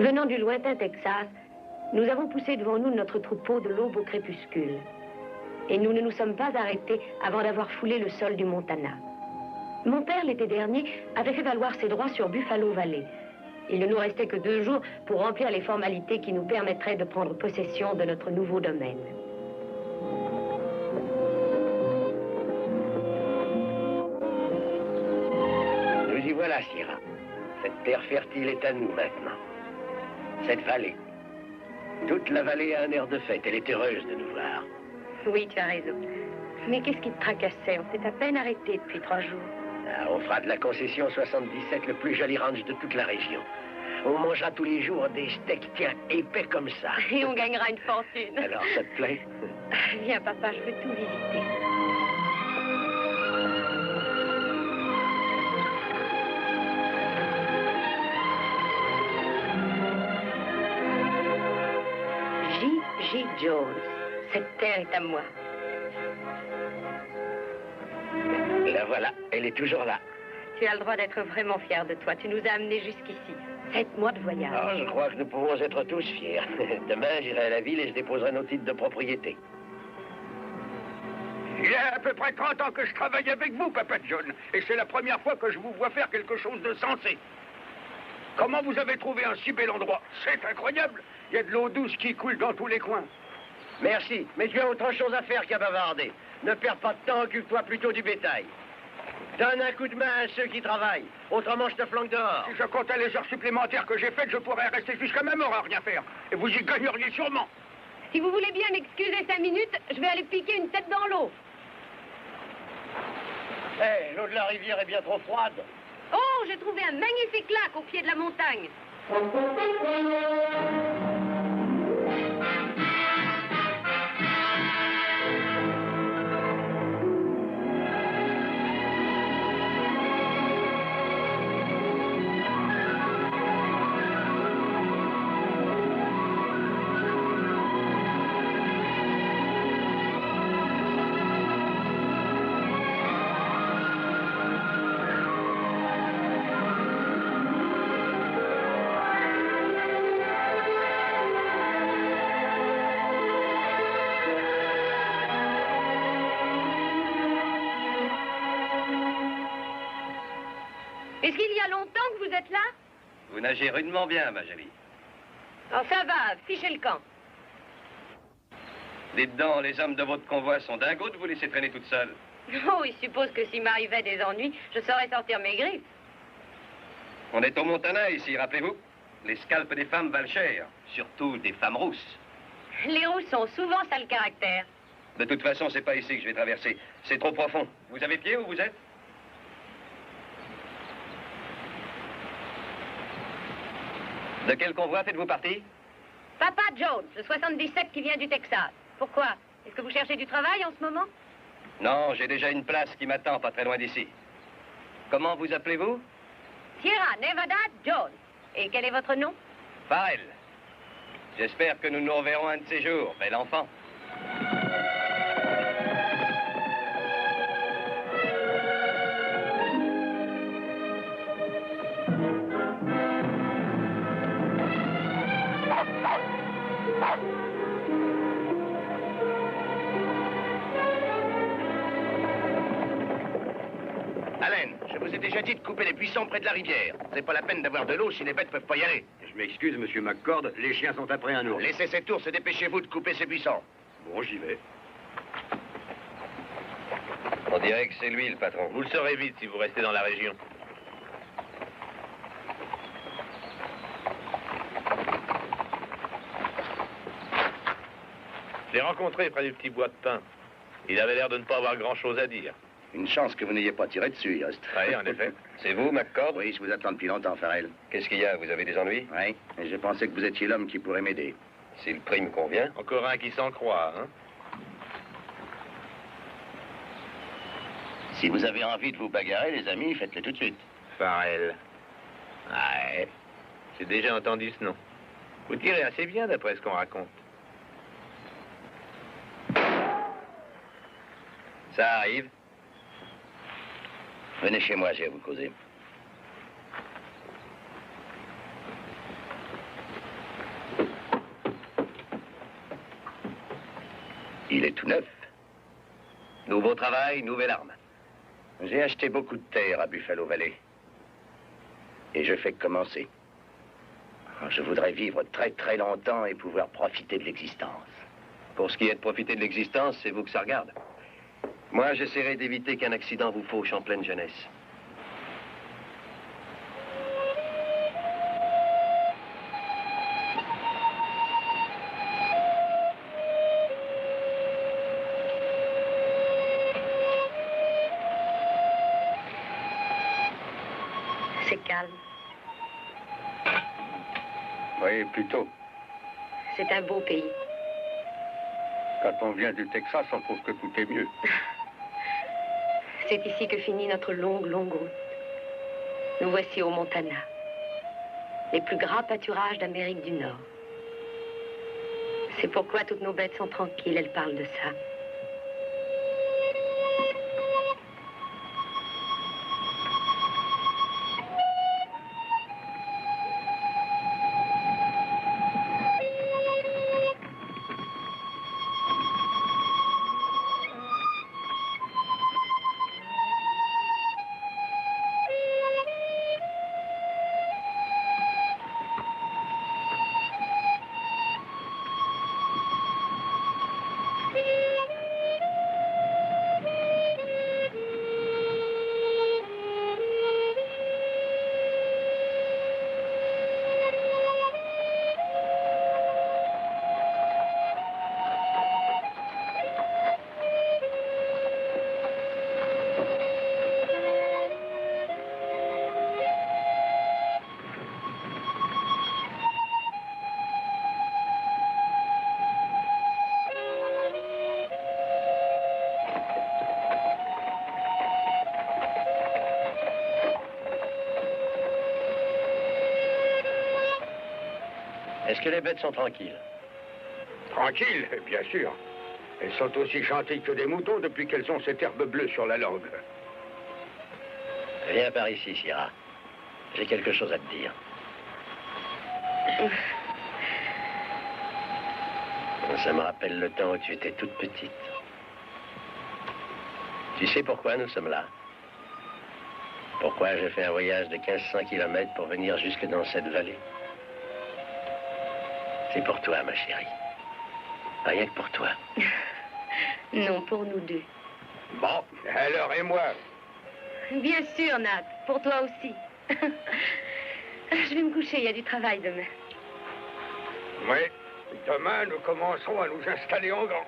Venant du lointain Texas, nous avons poussé devant nous notre troupeau de l'aube au crépuscule. Et nous ne nous sommes pas arrêtés avant d'avoir foulé le sol du Montana. Mon père, l'été dernier, avait fait valoir ses droits sur Buffalo Valley. Il ne nous restait que 2 jours pour remplir les formalités qui nous permettraient de prendre possession de notre nouveau domaine. Nous y voilà, Sierra. Cette terre fertile est à nous maintenant. Cette vallée. Toute la vallée a un air de fête. Elle est heureuse de nous voir. Oui, tu as raison. Mais qu'est-ce qui te tracassait? On s'est à peine arrêté depuis 3 jours. Ah, on fera de la concession 77 le plus joli ranch de toute la région. On mangera tous les jours des steaks, tiens, épais comme ça. Et on gagnera une fortune. Alors, ça te plaît? Viens, papa, je veux tout visiter. J. Jones. Cette terre est à moi. La voilà, elle est toujours là. Tu as le droit d'être vraiment fier de toi. Tu nous as amenés jusqu'ici. 7 mois de voyage. Ah, je crois que nous pouvons être tous fiers. Demain, j'irai à la ville et je déposerai nos titres de propriété. Il y a à peu près 30 ans que je travaille avec vous, Papa John. Et c'est la première fois que je vous vois faire quelque chose de sensé. Comment vous avez trouvé un si bel endroit? C'est incroyable. Il y a de l'eau douce qui coule dans tous les coins. Merci, mais tu as autre chose à faire qu'à bavarder. Ne perds pas de temps, occupe-toi plutôt du bétail. Donne un coup de main à ceux qui travaillent. Autrement, je te flanque dehors. Si je comptais les heures supplémentaires que j'ai faites, je pourrais rester jusqu'à ma mort à rien faire. Et vous y gagneriez sûrement. Si vous voulez bien m'excuser 5 minutes, je vais aller piquer une tête dans l'eau. Hé, l'eau de la rivière est bien trop froide. Oh, j'ai trouvé un magnifique lac au pied de la montagne. Est-ce qu'il y a longtemps que vous êtes là? Vous nagez rudement bien, ma jolie. Oh, ça va, fichez le camp. Dites donc, les hommes de votre convoi sont dingos de vous laisser traîner toute seule. Oh, il suppose que s'il m'arrivait des ennuis, je saurais sortir mes griffes. On est au Montana ici, rappelez-vous. Les scalpes des femmes valent cher, surtout des femmes rousses. Les rousses sont souvent sales caractère. De toute façon, c'est pas ici que je vais traverser. C'est trop profond. Vous avez pied où vous êtes? De quel convoi faites-vous partie? Papa Jones, le 77 qui vient du Texas. Pourquoi? Est-ce que vous cherchez du travail en ce moment? Non, j'ai déjà une place qui m'attend pas très loin d'ici. Comment vous appelez-vous? Sierra Nevada Jones. Et quel est votre nom? Farrell. J'espère que nous nous reverrons un de ces jours, bel enfant. Allen, je vous ai déjà dit de couper les buissons près de la rivière. C'est pas la peine d'avoir de l'eau si les bêtes peuvent pas y aller. Je m'excuse, monsieur McCord, les chiens sont après un ours. Laissez cet ours et dépêchez-vous de couper ces buissons. Bon, j'y vais. On dirait que c'est lui le patron. Vous le saurez vite si vous restez dans la région. Je l'ai rencontré près du petit bois de pin. Il avait l'air de ne pas avoir grand-chose à dire. Une chance que vous n'ayez pas tiré dessus, Yost. Oui, en effet. C'est vous, McCord? Oui, je vous attends depuis longtemps, Farrell. Qu'est-ce qu'il y a? Vous avez des ennuis? Oui, et j'ai pensé que vous étiez l'homme qui pourrait m'aider. Si le prix me convient. Encore un qui s'en croit, hein? Si vous avez envie de vous bagarrer, les amis, faites-le tout de suite. Farrell. Ouais. J'ai déjà entendu ce nom. Vous tirez assez bien d'après ce qu'on raconte. Ça arrive. Venez chez moi, j'ai à vous causer. Il est tout neuf. Nouveau travail, nouvelle arme. J'ai acheté beaucoup de terre à Buffalo Valley. Et je fais que commencer. Je voudrais vivre très très longtemps et pouvoir profiter de l'existence. Pour ce qui est de profiter de l'existence, c'est vous que ça regarde. Moi, j'essaierai d'éviter qu'un accident vous fauche en pleine jeunesse. C'est calme. Oui, plutôt. C'est un beau pays. Quand on vient du Texas, on trouve que tout est mieux. C'est ici que finit notre longue, longue route. Nous voici au Montana. Les plus grands pâturages d'Amérique du Nord. C'est pourquoi toutes nos bêtes sont tranquilles, elles parlent de ça. Est-ce que les bêtes sont tranquilles? Tranquille, bien sûr. Elles sont aussi gentilles que des moutons depuis qu'elles ont cette herbe bleue sur la langue. Viens par ici, Sierra. J'ai quelque chose à te dire. Ça me rappelle le temps où tu étais toute petite. Tu sais pourquoi nous sommes là? Pourquoi j'ai fait un voyage de 1500 kilomètres pour venir jusque dans cette vallée? C'est pour toi, ma chérie. Rien que pour toi. Non, pour nous deux. Bon, alors et moi? Bien sûr, Nat. Pour toi aussi. Je vais me coucher, il y a du travail demain. Oui, demain, nous commencerons à nous installer en grand.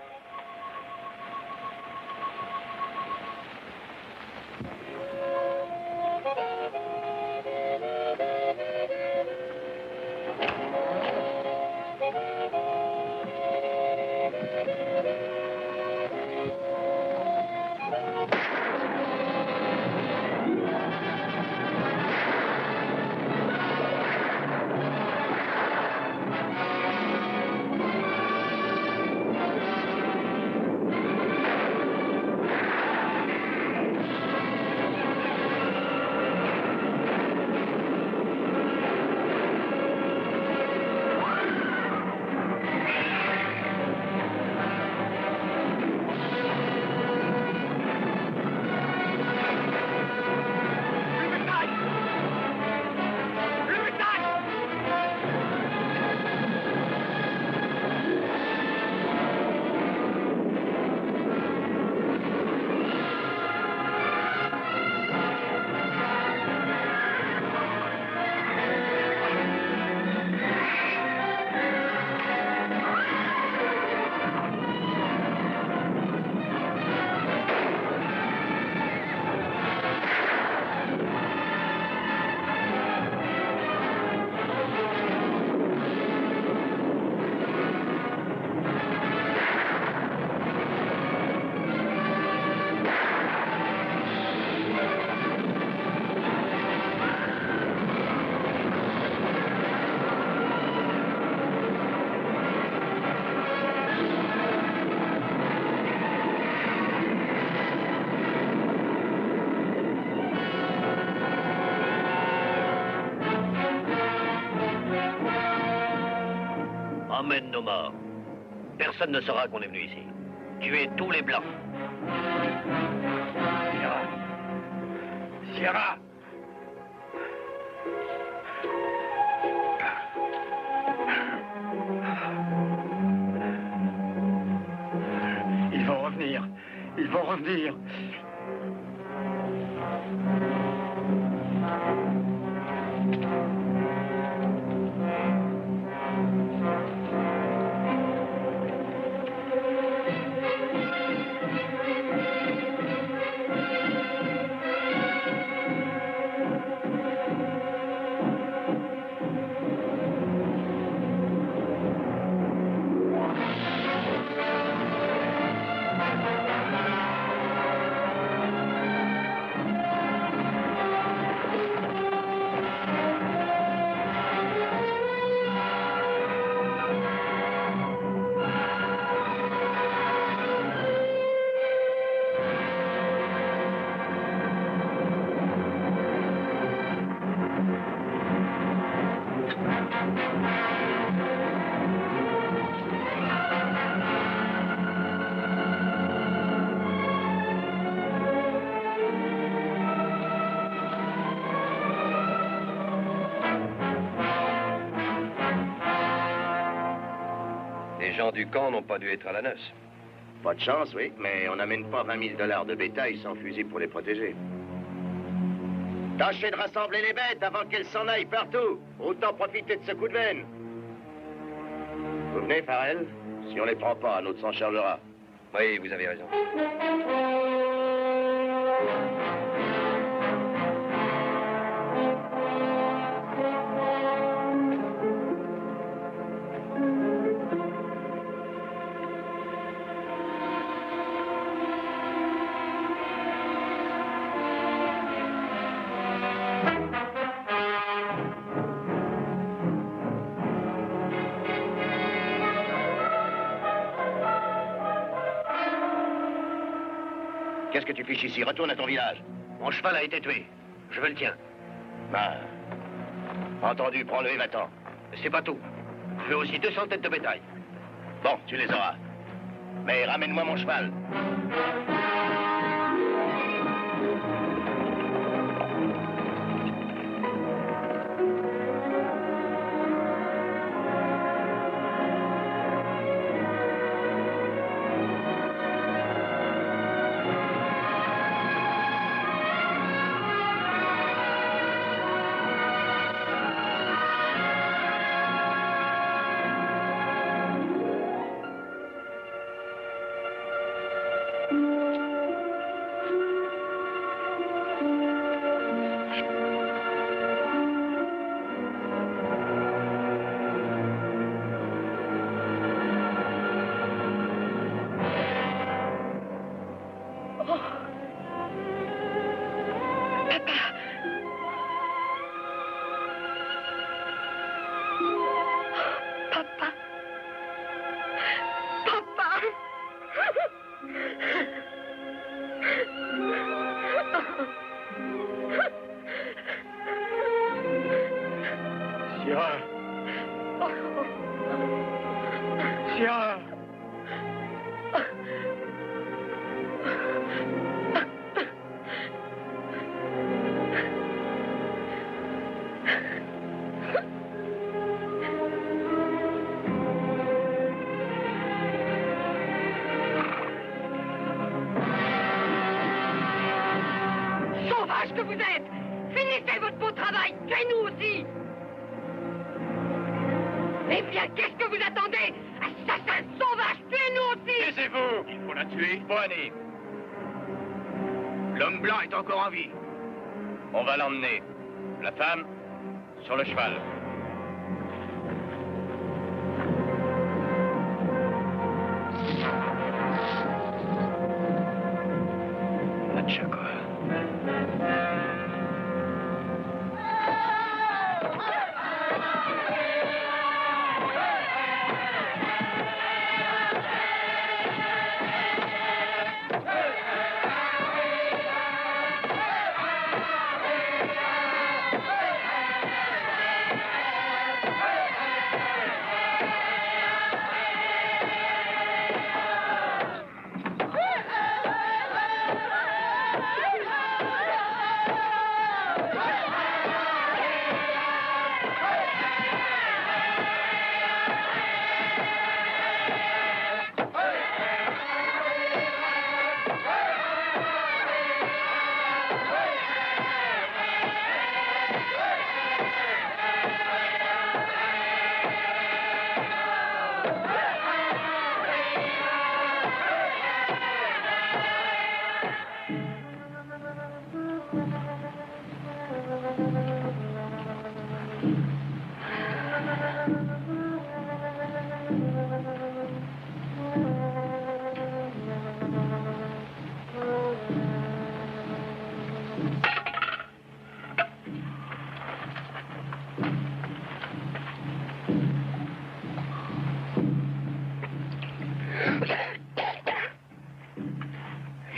Emmène nos morts. Personne ne saura qu'on est venu ici. tuer tous les Blancs. Sierra. Sierra. Ils vont revenir. Ils vont revenir. Les gens du camp n'ont pas dû être à la noce. Pas de chance, oui, mais on n'amène pas 20 000 $ de bétail sans fusil pour les protéger. Tâchez de rassembler les bêtes avant qu'elles s'en aillent partout. Autant profiter de ce coup de veine. Vous venez, Farrell? Si on les prend pas, un autre s'en chargera. Oui, vous avez raison. Qu'est-ce que tu fiches ici? Retourne à ton village. Mon cheval a été tué. Je veux le tien. Ben, entendu, prends-le et va-t'en. C'est pas tout. Je veux aussi 200 têtes de bétail. Bon, tu les auras. Mais ramène-moi mon cheval. Sierra. Sierra. Sauvage que vous êtes! Finissez votre beau travail! Tuez-nous aussi! Eh bien, qu'est-ce que vous attendez? Assassin sauvage, tuez-nous aussi! Taisez-vous! Il faut la tuer. Bonnie. L'homme blanc est encore en vie. On va l'emmener. La femme, sur le cheval.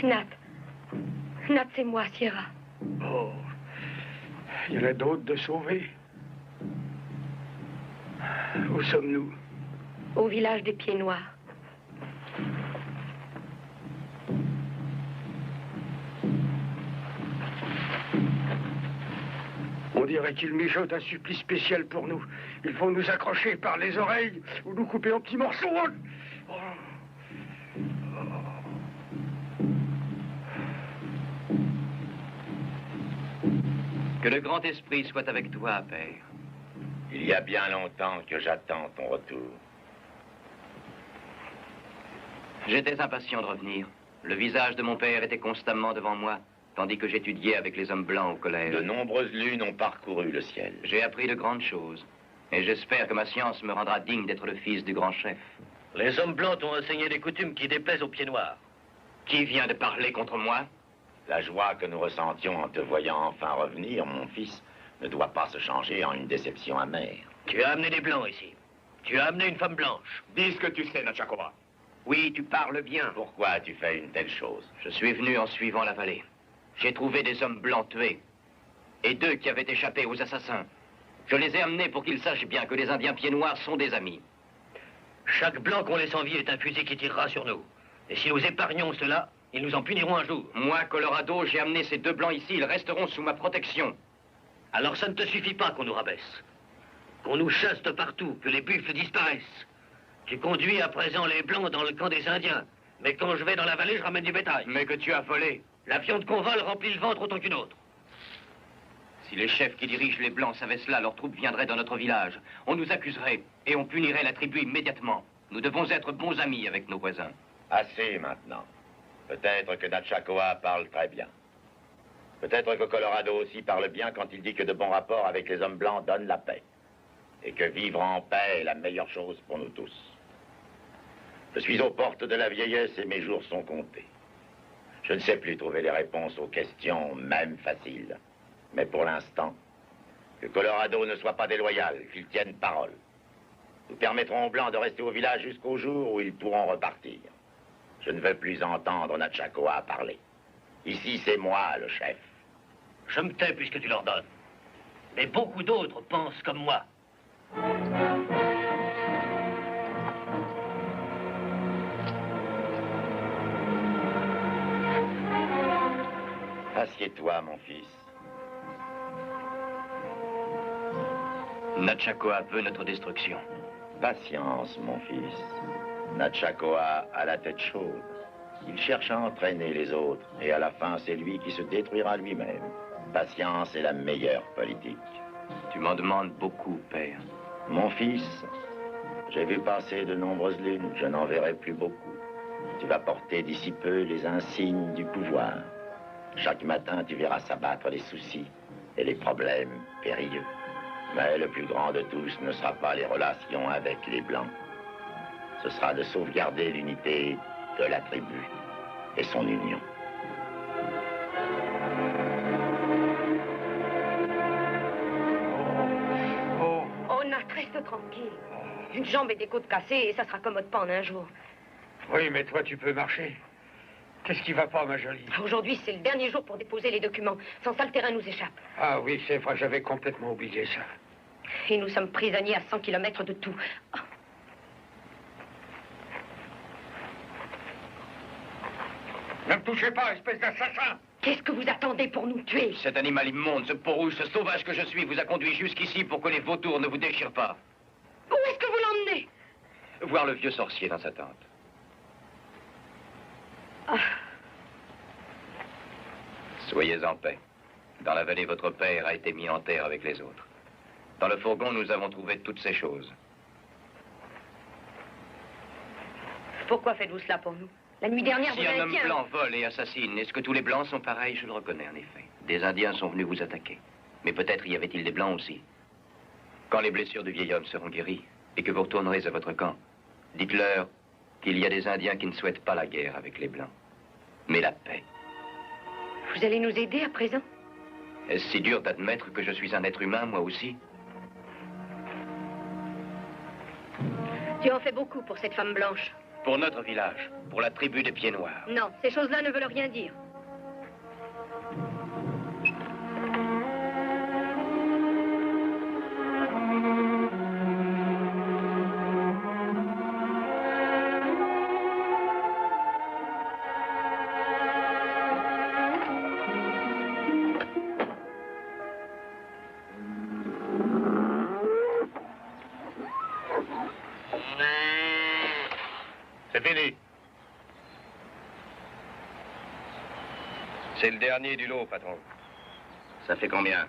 Nat. Nat, c'est moi, Sierra. Oh, il y en a d'autres de sauvés. Où sommes-nous? Au village des Pieds Noirs. On dirait qu'ils mijotent un supplice spécial pour nous. Ils vont nous accrocher par les oreilles ou nous couper en petits morceaux. Oh. Que le grand esprit soit avec toi, père. Il y a bien longtemps que j'attends ton retour. J'étais impatient de revenir. Le visage de mon père était constamment devant moi, tandis que j'étudiais avec les hommes blancs au collège. De nombreuses lunes ont parcouru le ciel. J'ai appris de grandes choses. Et j'espère que ma science me rendra digne d'être le fils du grand chef. Les hommes blancs t'ont enseigné des coutumes qui déplaisent aux Pieds Noirs. Qui vient de parler contre moi? La joie que nous ressentions en te voyant enfin revenir, mon fils, ne doit pas se changer en une déception amère. Tu as amené des blancs ici. Tu as amené une femme blanche. Dis ce que tu sais, Natchakoa. Oui, tu parles bien. Pourquoi tu fais une telle chose? Je suis venu en suivant la vallée. J'ai trouvé des hommes blancs tués. Et 2 qui avaient échappé aux assassins. Je les ai amenés pour qu'ils sachent bien que les Indiens Pieds Noirs sont des amis. Chaque blanc qu'on laisse en vie est un fusil qui tirera sur nous. Et si nous épargnons cela, ils nous en puniront un jour. Moi, Colorado, j'ai amené ces 2 blancs ici. Ils resteront sous ma protection. Alors ça ne te suffit pas qu'on nous rabaisse. Qu'on nous chasse de partout, que les buffles disparaissent. Tu conduis à présent les blancs dans le camp des Indiens. Mais quand je vais dans la vallée, je ramène du bétail. Mais que tu as volé. La viande qu'on vole remplit le ventre autant qu'une autre. Si les chefs qui dirigent les Blancs savaient cela, leurs troupes viendraient dans notre village. On nous accuserait et on punirait la tribu immédiatement. Nous devons être bons amis avec nos voisins. Assez maintenant. Peut-être que Natchakoa parle très bien. Peut-être que Colorado aussi parle bien quand il dit que de bons rapports avec les hommes blancs donnent la paix. Et que vivre en paix est la meilleure chose pour nous tous. Je suis aux portes de la vieillesse et mes jours sont comptés. Je ne sais plus trouver les réponses aux questions, même faciles. Mais pour l'instant, que Colorado ne soit pas déloyal, qu'il tienne parole. Nous permettrons aux Blancs de rester au village jusqu'au jour où ils pourront repartir. Je ne veux plus entendre Natchakoa parler. Ici, c'est moi, le chef. Je me tais puisque tu leur donnes. Mais beaucoup d'autres pensent comme moi. Assieds-toi, mon fils. Natchakoa veut notre destruction. Patience, mon fils. Natchakoa a la tête chaude. Il cherche à entraîner les autres, et à la fin, c'est lui qui se détruira lui-même. Patience est la meilleure politique. Tu m'en demandes beaucoup, père. Mon fils, j'ai vu passer de nombreuses lunes, je n'en verrai plus beaucoup. Tu vas porter d'ici peu les insignes du pouvoir. Chaque matin, tu verras s'abattre les soucis et les problèmes périlleux. Mais le plus grand de tous ne sera pas les relations avec les Blancs. Ce sera de sauvegarder l'unité de la tribu et son union. Oh, Nat, reste tranquille. Une jambe et des côtes cassées et ça se raccommode pas en un jour. Oui, mais toi, tu peux marcher. Qu'est-ce qui va pas, ma jolie? Aujourd'hui, c'est le dernier jour pour déposer les documents. Sans ça, le terrain nous échappe. Ah oui, c'est vrai, j'avais complètement oublié ça. Et nous sommes prisonniers à 100 km de tout. Oh. Ne me touchez pas, espèce d'assassin! Qu'est-ce que vous attendez pour nous tuer? Cet animal immonde, ce peau-rouge, ce sauvage que je suis, vous a conduit jusqu'ici pour que les vautours ne vous déchirent pas. Où est-ce que vous l'emmenez? Voir le vieux sorcier dans sa tente. Ah. Soyez en paix. Dans la vallée, votre père a été mis en terre avec les autres. Dans le fourgon, nous avons trouvé toutes ces choses. Pourquoi faites-vous cela pour nous? La nuit dernière, Si vous un avez homme tiens. blanc vole et assassine, est-ce que tous les blancs sont pareils? Je le reconnais en effet. Des Indiens sont venus vous attaquer. Mais peut-être y avait-il des blancs aussi. Quand les blessures du vieil homme seront guéries et que vous retournerez à votre camp, dites-leur qu'il y a des Indiens qui ne souhaitent pas la guerre avec les blancs, mais la paix. Vous allez nous aider à présent? Est-ce si dur d'admettre que je suis un être humain, moi aussi? Tu en fais beaucoup pour cette femme blanche. Pour notre village, pour la tribu des Pieds Noirs. Non, ces choses-là ne veulent rien dire. C'est fini. C'est le dernier du lot, patron. Ça fait combien?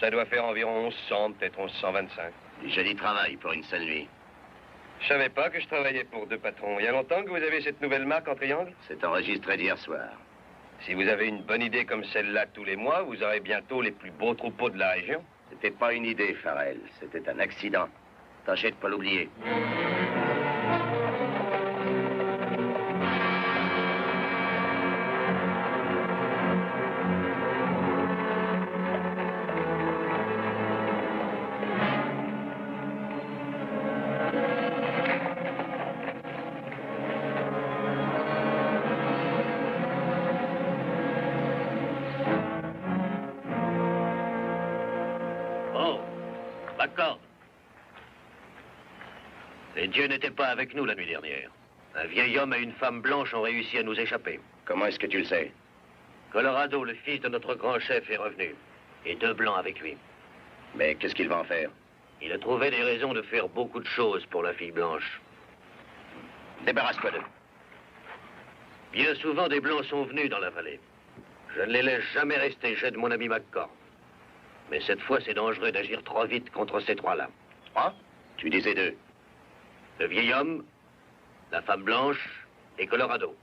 Ça doit faire environ 1100, peut-être 1125. Du joli travail pour une seule nuit. Je savais pas que je travaillais pour deux patrons. Il y a longtemps que vous avez cette nouvelle marque en triangle? C'est enregistré d'hier soir. Si vous avez une bonne idée comme celle-là tous les mois, vous aurez bientôt les plus beaux troupeaux de la région. C'était pas une idée, Farrell. C'était un accident. Tâchez de pas l'oublier. Oh, d'accord. Les dieux n'étaient pas avec nous la nuit dernière. Un vieil homme et une femme blanche ont réussi à nous échapper. Comment est-ce que tu le sais? Colorado, le fils de notre grand chef, est revenu. Et deux blancs avec lui. Mais qu'est-ce qu'il va en faire? Il a trouvé des raisons de faire beaucoup de choses pour la fille blanche. Débarrasse-toi d'eux. Bien souvent, des blancs sont venus dans la vallée. Je ne les laisse jamais rester, j'aide mon ami McCord. Mais cette fois, c'est dangereux d'agir trop vite contre ces trois-là. Trois? Tu disais deux. Le vieil homme, la femme blanche et Colorado.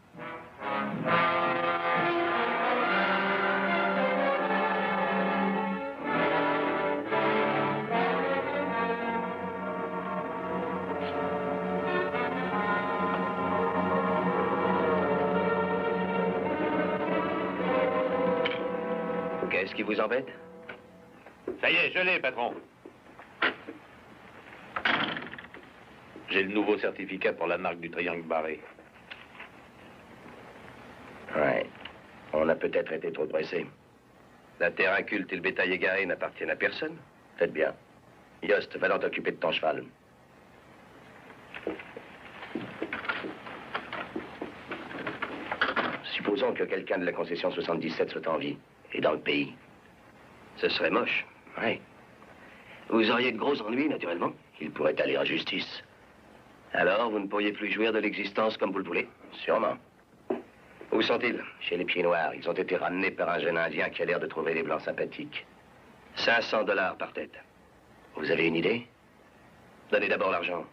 Qu'est-ce qui vous embête? Ça y est, je l'ai, patron. J'ai le nouveau certificat pour la marque du triangle barré. Ouais. On a peut-être été trop pressés. La terre inculte et le bétail égaré n'appartiennent à personne. Faites bien. Yost, va donc t'occuper de ton cheval. Supposons que quelqu'un de la concession 77 soit en vie et dans le pays. Ce serait moche. Oui. Vous auriez de gros ennuis, naturellement. Il pourrait aller en justice. Alors, vous ne pourriez plus jouir de l'existence comme vous le voulez. Sûrement. Où sont-ils? Chez les Pieds Noirs, ils ont été ramenés par un jeune Indien qui a l'air de trouver les Blancs sympathiques. 500 $ par tête. Vous avez une idée? Donnez d'abord l'argent.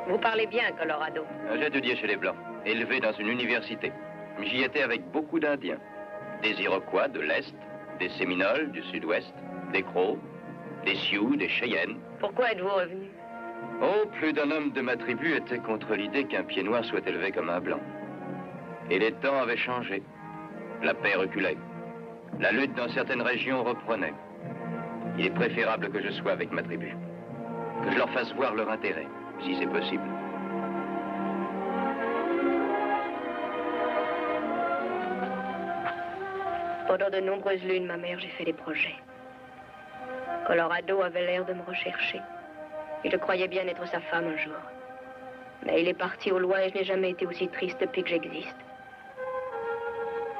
Vous parlez bien, Colorado. J'ai étudié chez les Blancs, élevé dans une université. J'y étais avec beaucoup d'Indiens. Des Iroquois de l'Est, des Séminoles du Sud-Ouest, des Crows, des Sioux, des Cheyennes. Pourquoi êtes-vous revenu? Oh, plus d'un homme de ma tribu était contre l'idée qu'un pied noir soit élevé comme un blanc. Et les temps avaient changé. La paix reculait. La lutte dans certaines régions reprenait. Il est préférable que je sois avec ma tribu. Que je leur fasse voir leur intérêt, si c'est possible. Pendant de nombreuses lunes, ma mère, j'ai fait des projets. Colorado avait l'air de me rechercher. Et je croyais bien être sa femme un jour. Mais il est parti au loin et je n'ai jamais été aussi triste depuis que j'existe.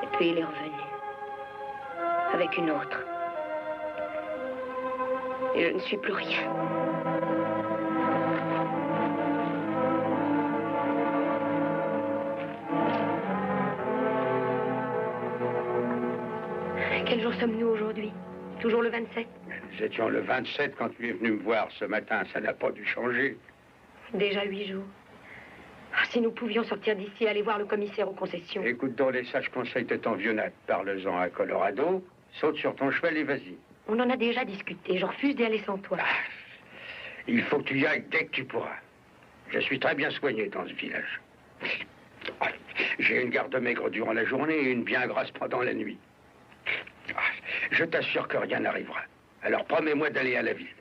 Et puis il est revenu. Avec une autre. Et je ne suis plus rien. Quel jour sommes-nous aujourd'hui? Toujours le 27? Nous étions le 27 quand tu es venu me voir ce matin. Ça n'a pas dû changer. Déjà 8 jours. Ah, si nous pouvions sortir d'ici et aller voir le commissaire aux concessions. Écoute donc les sages conseils de ton vieux Nat. Parle-en à Colorado. Saute sur ton cheval et vas-y. On en a déjà discuté. Je refuse d'y aller sans toi. Il faut que tu y ailles dès que tu pourras. Je suis très bien soigné dans ce village. J'ai une garde maigre durant la journée et une bien grasse pendant la nuit. Je t'assure que rien n'arrivera. Alors promets-moi d'aller à la ville.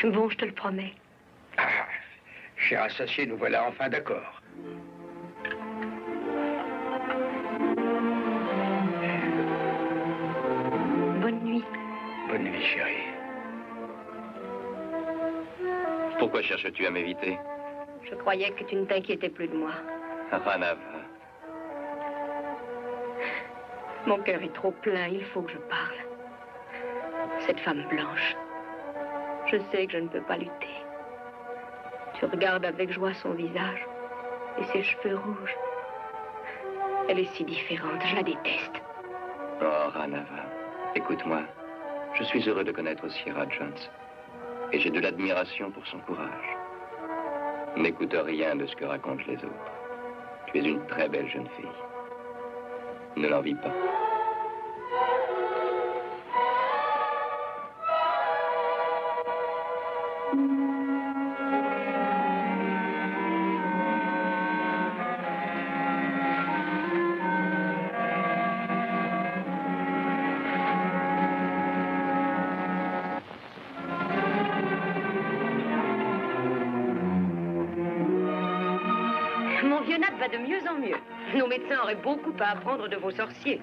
Bon, je te le promets. cher associé, nous voilà enfin d'accord. Bonne nuit. Bonne nuit, chérie. Pourquoi cherches-tu à m'éviter? Je croyais que tu ne t'inquiétais plus de moi. Ranava. Mon cœur est trop plein, il faut que je parle. Cette femme blanche, je sais que je ne peux pas lutter. Tu regardes avec joie son visage et ses cheveux rouges. Elle est si différente, je la déteste. Oh, Ranava, écoute-moi. Je suis heureux de connaître Sierra Jones. Et j'ai de l'admiration pour son courage. N'écoute rien de ce que racontent les autres. Tu es une très belle jeune fille. Ne l'envie pas. Mon vieux Nat va de mieux en mieux. Nos médecins auraient beaucoup à apprendre de vos sorciers.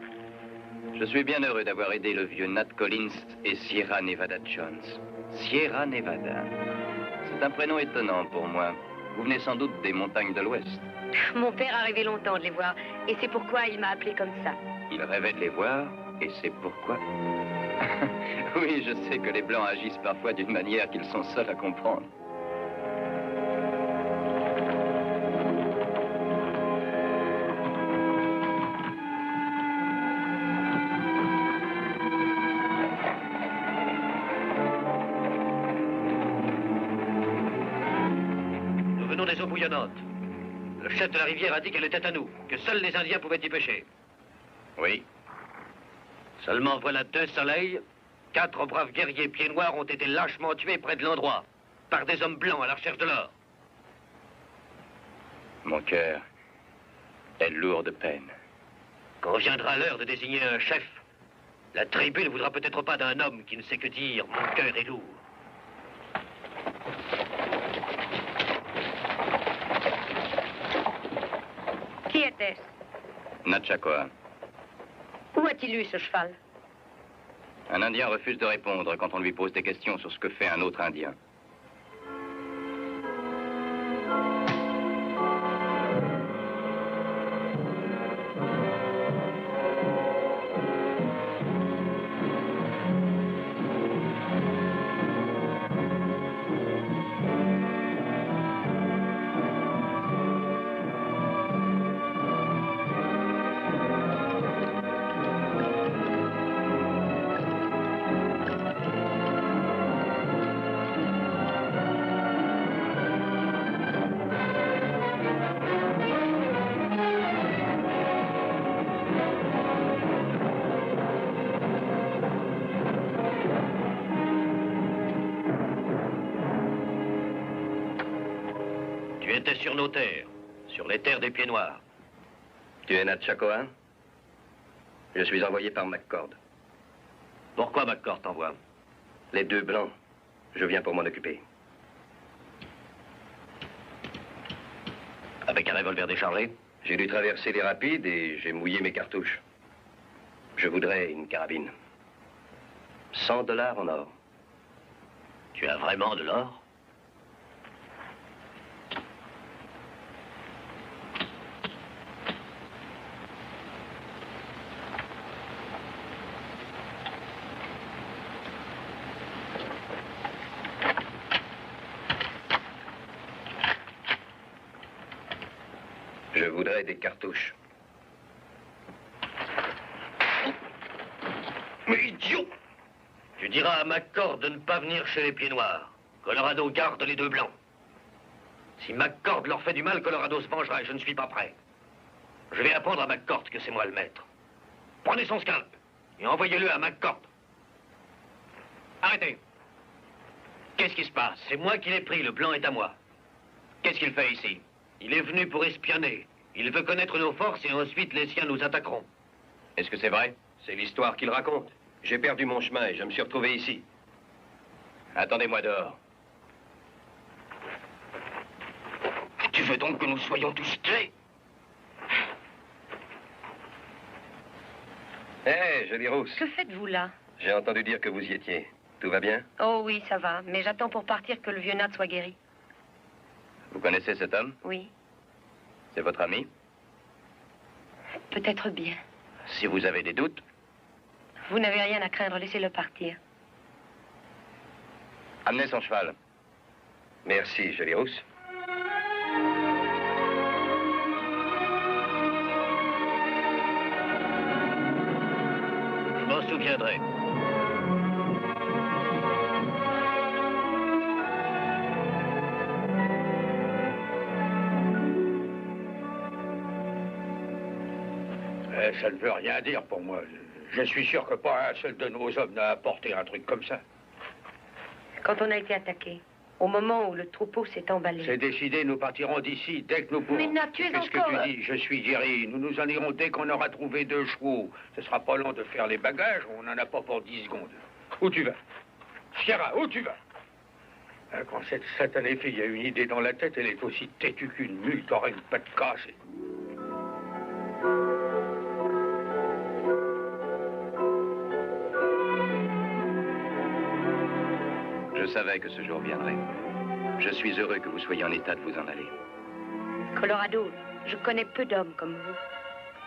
Je suis bien heureux d'avoir aidé le vieux Nat Collins et Sierra Nevada Jones. Sierra Nevada. C'est un prénom étonnant pour moi. Vous venez sans doute des montagnes de l'Ouest. Mon père a rêvé longtemps de les voir, et c'est pourquoi il m'a appelé comme ça. Il rêvait de les voir, et c'est pourquoi. Oui, je sais que les Blancs agissent parfois d'une manière qu'ils sont seuls à comprendre. Nous venons des eaux bouillonnantes. Le chef de la rivière a dit qu'elle était à nous, que seuls les Indiens pouvaient y pêcher. Oui. Seulement voilà 2 soleils, 4 braves guerriers pieds noirs ont été lâchement tués près de l'endroit, par des hommes blancs à la recherche de l'or. Mon cœur est lourd de peine. Quand viendra l'heure de désigner un chef, la tribu ne voudra peut-être pas d'un homme qui ne sait que dire « mon cœur est lourd ». Qui était-ce? Natchakoa. Où a-t-il eu ce cheval? Un Indien refuse de répondre quand on lui pose des questions sur ce que fait un autre Indien. Tu étais sur nos terres, sur les terres des Pieds Noirs. Tu es Natchakoa? Je suis envoyé par McCord. Pourquoi McCord t'envoie? Les 2 Blancs. Je viens pour m'en occuper. Avec un revolver déchargé? J'ai dû traverser les rapides et j'ai mouillé mes cartouches. Je voudrais une carabine. $100 en or. Tu as vraiment de l'or? Je voudrais des cartouches. Mais idiot! Tu diras à McCord de ne pas venir chez les Pieds Noirs. Colorado garde les 2 Blancs. Si McCord leur fait du mal, Colorado se vengera et je ne suis pas prêt. Je vais apprendre à McCord que c'est moi le maître. Prenez son scalp et envoyez-le à McCord. Arrêtez. Qu'est-ce qui se passe? C'est moi qui l'ai pris, le blanc est à moi. Qu'est-ce qu'il fait ici? Il est venu pour espionner. Il veut connaître nos forces et ensuite les siens nous attaqueront. Est-ce que c'est vrai? C'est l'histoire qu'il raconte. J'ai perdu mon chemin et je me suis retrouvé ici. Attendez-moi dehors. Tu veux donc que nous soyons tous tués? Hé, jolie rousse. Que faites-vous là? J'ai entendu dire que vous y étiez. Tout va bien? Oh oui, ça va. Mais j'attends pour partir que le vieux Nat soit guéri. Vous connaissez cet homme? Oui. C'est votre ami? Peut-être bien. Si vous avez des doutes, Vous n'avez rien à craindre. Laissez-le partir. amenez son cheval. Merci, jolie rousse. Je m'en souviendrai. Ça ne veut rien dire pour moi. Je suis sûr que pas un seul de nos hommes n'a apporté un truc comme ça. Quand on a été attaqué, au moment où le troupeau s'est emballé... C'est décidé, nous partirons d'ici dès que nous pourrons. Mais Nat, tu es Qu'est-ce encore... que tu dis? Je suis Jerry. Nous nous en irons dès qu'on aura trouvé 2 chevaux. Ce sera pas long de faire les bagages. On n'en a pas pour 10 secondes. Où tu vas? Sierra, où tu vas? Quand cette satanée fille a une idée dans la tête, elle est aussi têtue qu'une mule t'aurait une patte cassée. Je savais que ce jour viendrait. Je suis heureux que vous soyez en état de vous en aller. Colorado, je connais peu d'hommes comme vous.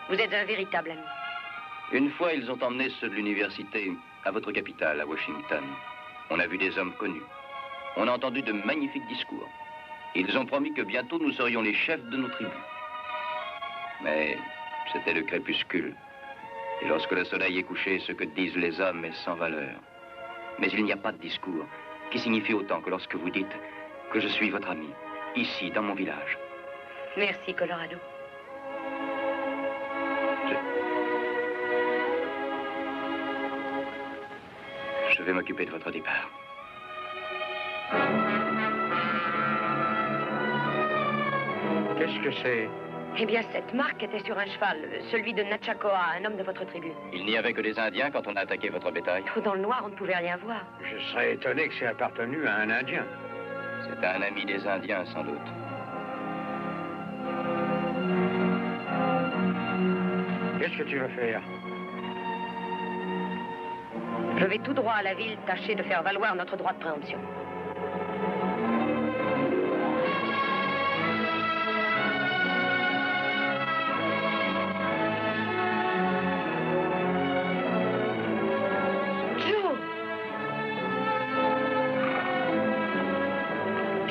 Vous êtes un véritable ami. Une fois, ils ont emmené ceux de l'université à votre capitale, à Washington. On a vu des hommes connus. On a entendu de magnifiques discours. Ils ont promis que bientôt nous serions les chefs de nos tribus. Mais c'était le crépuscule. Et lorsque le soleil est couché, ce que disent les hommes est sans valeur. Mais il n'y a pas de discours qui signifie autant que lorsque vous dites que je suis votre ami, ici, dans mon village. Merci, Colorado. Je vais m'occuper de votre départ. Qu'est-ce que c'est? Eh bien, cette marque était sur un cheval, celui de Natchakoa, un homme de votre tribu. Il n'y avait que des Indiens quand on a attaqué votre bétail. Dans le noir, on ne pouvait rien voir. Je serais étonné que c'est appartenu à un Indien. C'est un ami des Indiens, sans doute. Qu'est-ce que tu veux faire? Je vais tout droit à la ville tâcher de faire valoir notre droit de préemption.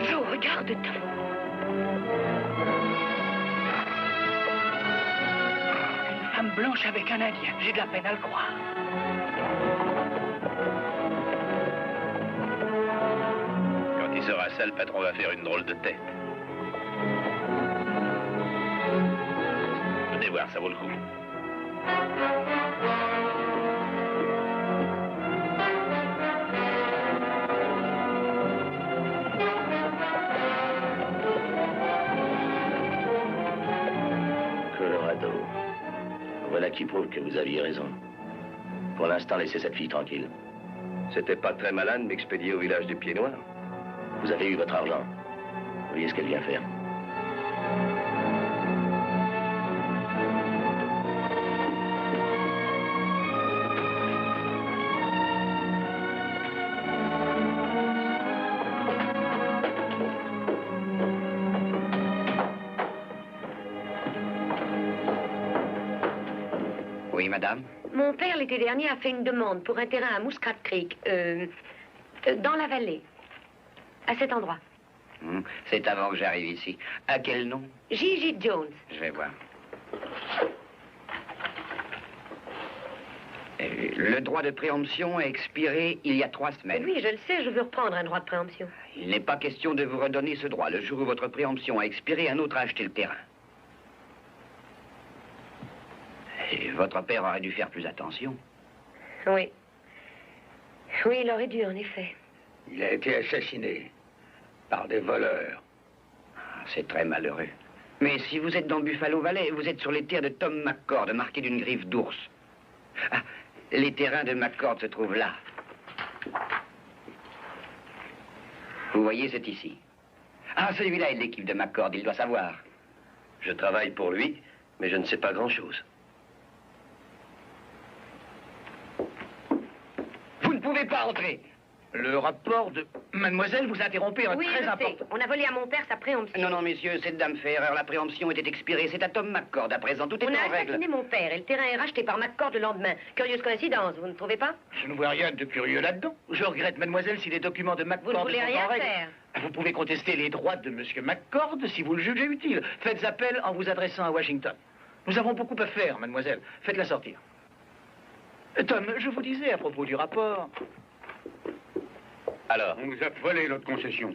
Joe, regarde-toi. Une femme blanche avec un Indien. J'ai de la peine à le croire. Quand il sera ça, le patron va faire une drôle de tête. Venez voir, ça vaut le coup. Colorado, voilà qui prouve que vous aviez raison. Pour l'instant, laissez cette fille tranquille. C'était pas très malin de m'expédier au village du Pied Noir. Vous avez eu votre argent. Vous voyez ce qu'elle vient faire. Oui, madame? Mon père, l'été dernier, a fait une demande pour un terrain à Muscat Creek, dans la vallée, à cet endroit. C'est avant que j'arrive ici. À quel nom? J.J. Jones. Je vais voir. Le droit de préemption a expiré il y a 3 semaines. Oui, je le sais, je veux reprendre un droit de préemption. Il n'est pas question de vous redonner ce droit. Le jour où votre préemption a expiré, un autre a acheté le terrain. Et votre père aurait dû faire plus attention. Oui. Oui, il aurait dû, en effet. Il a été assassiné par des voleurs. C'est très malheureux. Mais si vous êtes dans Buffalo Valley, vous êtes sur les terres de Tom McCord, marquées d'une griffe d'ours. Ah, les terrains de McCord se trouvent là. Vous voyez, c'est ici. Ah, celui-là est de l'équipe de McCord, il doit savoir. Je travaille pour lui, mais je ne sais pas grand-chose. Vous ne pouvez pas entrer. Le rapport de mademoiselle vous interrompez un Oui, très je important... sais. On a volé à mon père sa préemption. Non, non, messieurs, cette dame fait erreur. La préemption était expirée. C'est à Tom McCord. À présent, tout est On a en règle. assassiné mon père et le terrain est racheté par McCord le lendemain. Curieuse coïncidence, vous ne trouvez pas? Je ne vois rien de curieux là-dedans. Je regrette, mademoiselle, si les documents de McCord Vous ne voulez sont rien en règle. faire. Vous pouvez contester les droits de monsieur McCord si vous le jugez utile. Faites appel en vous adressant à Washington. Nous avons beaucoup à faire, mademoiselle. Faites-la sortir. Tom, je vous disais à propos du rapport... Alors, On nous a volé notre concession.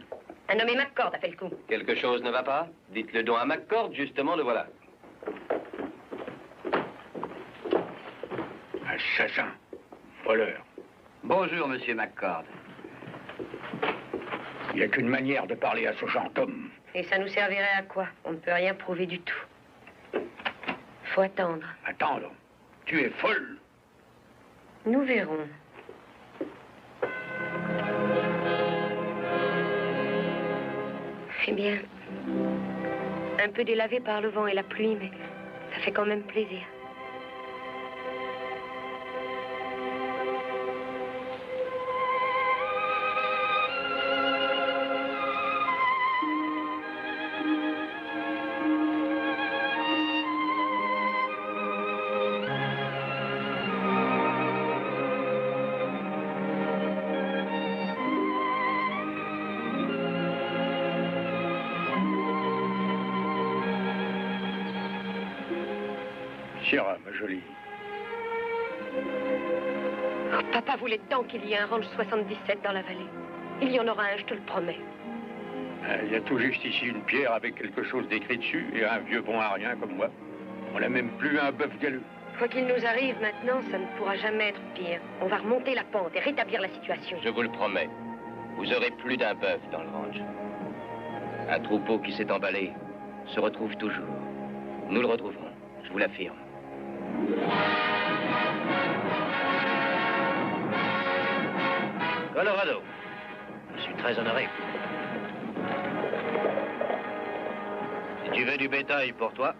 Un nommé McCord a fait le coup. quelque chose ne va pas? Dites-le donc à McCord, justement, le voilà. Assassin. Voleur. Bonjour, monsieur McCord. Il n'y a qu'une manière de parler à ce gentilhomme. Et ça nous servirait à quoi? On ne peut rien prouver du tout. Faut attendre. Attendre. Tu es folle. Nous verrons. Eh bien, un peu délavé par le vent et la pluie, mais ça fait quand même plaisir. Sierra, ma jolie. Oh, papa voulait tant qu'il y ait un ranch 77 dans la vallée. Il y en aura un, je te le promets. Il y a tout juste ici une pierre avec quelque chose d'écrit dessus et un vieux bon à rien comme moi. On n'a même plus un bœuf galeux. Quoi qu'il nous arrive maintenant, ça ne pourra jamais être pire. On va remonter la pente et rétablir la situation. Je vous le promets. Vous aurez plus d'un bœuf dans le ranch. Un troupeau qui s'est emballé se retrouve toujours. Nous le retrouverons, je vous l'affirme. Colorado. Je suis très honoré. Si tu veux du bétail pour toi,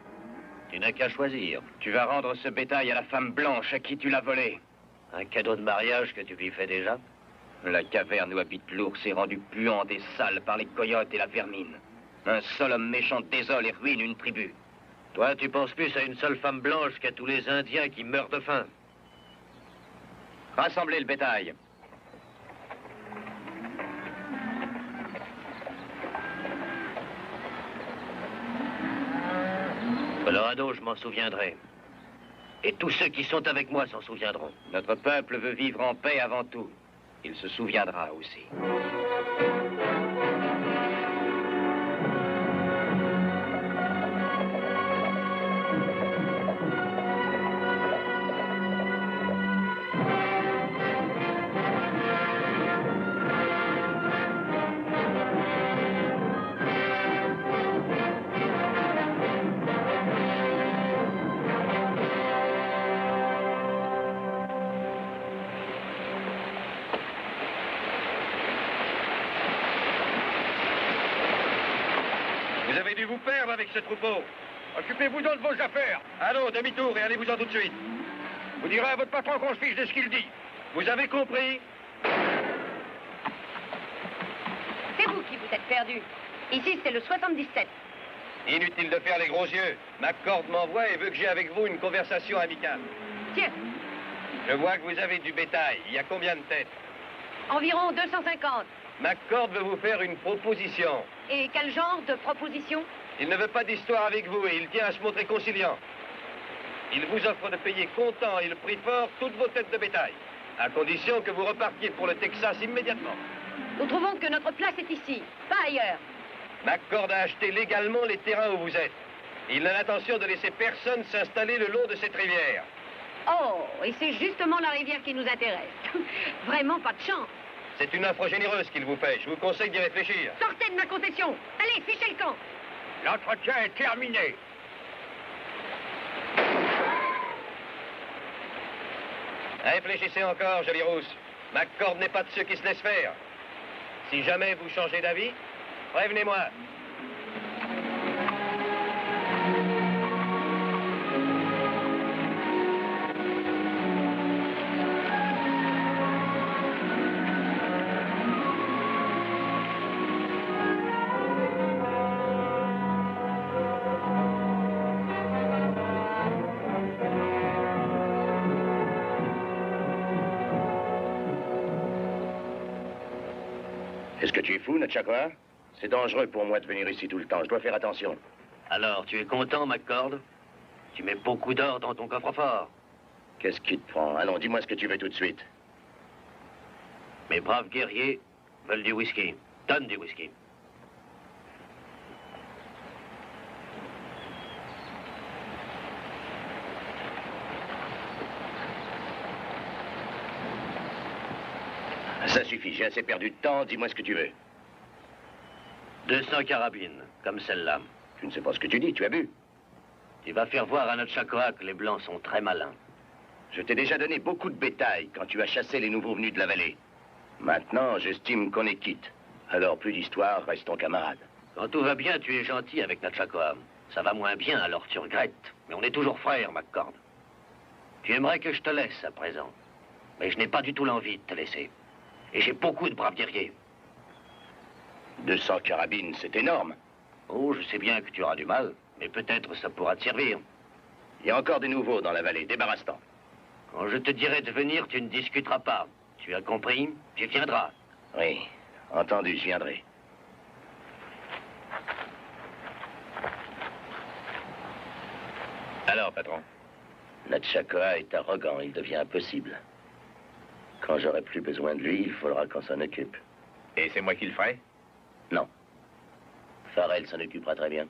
tu n'as qu'à choisir. Tu vas rendre ce bétail à la femme blanche à qui tu l'as volé. Un cadeau de mariage que tu lui fais déjà. La caverne où habite l'ours est rendue puante et sale par les coyotes et la vermine. Un seul homme méchant désole et ruine une tribu. Toi, tu penses plus à une seule femme blanche qu'à tous les Indiens qui meurent de faim. Rassemblez le bétail. Colorado, je m'en souviendrai. Et tous ceux qui sont avec moi s'en souviendront. Notre peuple veut vivre en paix avant tout. Il se souviendra aussi. Vous avez dû vous perdre avec ce troupeau. Occupez-vous donc de vos affaires. Allons, demi-tour et allez-vous-en tout de suite. Vous direz à votre patron qu'on se fiche de ce qu'il dit. Vous avez compris? C'est vous qui vous êtes perdu. Ici, c'est le 77. Inutile de faire les gros yeux. McCord m'envoie et veut que j'ai avec vous une conversation amicale. Tiens, Je vois que vous avez du bétail. Il y a combien de têtes? environ 250. McCord veut vous faire une proposition. Et quel genre de proposition? Il ne veut pas d'histoire avec vous et il tient à se montrer conciliant. Il vous offre de payer comptant et le prix fort toutes vos têtes de bétail, à condition que vous repartiez pour le Texas immédiatement. Nous trouvons que notre place est ici, pas ailleurs. McCord a acheté légalement les terrains où vous êtes. Il n'a l'intention de laisser personne s'installer le long de cette rivière. Oh, et c'est justement la rivière qui nous intéresse. Vraiment pas de chance. C'est une offre généreuse qu'il vous fait. Je vous conseille d'y réfléchir. Sortez de ma concession. Allez, fichez le camp. L'entretien est terminé. Réfléchissez encore, jolie rousse. McCord n'est pas de ceux qui se laissent faire. Si jamais vous changez d'avis, Prévenez-moi. Est-ce que tu es fou, Natchakwa? C'est dangereux pour moi de venir ici tout le temps. Je dois faire attention. Alors, tu es content, McCord? Tu mets beaucoup d'or dans ton coffre-fort. Qu'est-ce qui te prend? Allons, dis-moi ce que tu veux tout de suite. Mes braves guerriers veulent du whisky. Donne du whisky. Ça suffit, j'ai assez perdu de temps. Dis-moi ce que tu veux. 200 carabines, comme celle-là. Tu ne sais pas ce que tu dis, tu as bu. Tu vas faire voir à notre Chakra que les Blancs sont très malins. Je t'ai déjà donné beaucoup de bétail quand tu as chassé les nouveaux venus de la vallée. Maintenant, j'estime qu'on est quitte. Alors, plus d'histoire, restons camarades. Quand tout va bien, tu es gentil avec notre Chakra. Ça va moins bien, alors tu regrettes. Mais on est toujours frères, McCord. Tu aimerais que je te laisse à présent. Mais je n'ai pas du tout l'envie de te laisser. Et j'ai beaucoup de braves guerriers. 200 carabines, c'est énorme. Oh, je sais bien que tu auras du mal, mais peut-être ça pourra te servir. Il y a encore des nouveaux dans la vallée, débarrasse-t'en. Quand je te dirai de venir, tu ne discuteras pas. Tu as compris? Tu viendras. Oui, entendu, je viendrai. Alors, patron? Natchakwa est arrogant, il devient impossible. Quand j'aurai plus besoin de lui, il faudra qu'on s'en occupe. Et c'est moi qui le ferai? Non. Farrell s'en occupera très bien.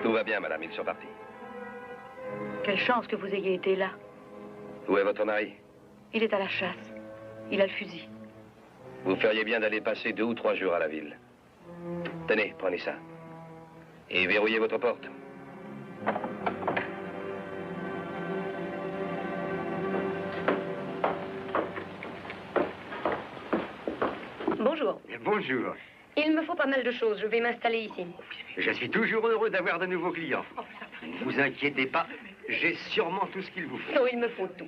Tout va bien, madame, ils sont partis. Quelle chance que vous ayez été là. Où est votre mari? Il est à la chasse. Il a le fusil. Vous feriez bien d'aller passer 2 ou 3 jours à la ville. Tenez, prenez ça. Et verrouillez votre porte. Bonjour. Bonjour. Il me faut pas mal de choses. Je vais m'installer ici. Je suis toujours heureux d'avoir de nouveaux clients. Ne vous inquiétez pas, j'ai sûrement tout ce qu'il vous faut. Oh, il me faut tout.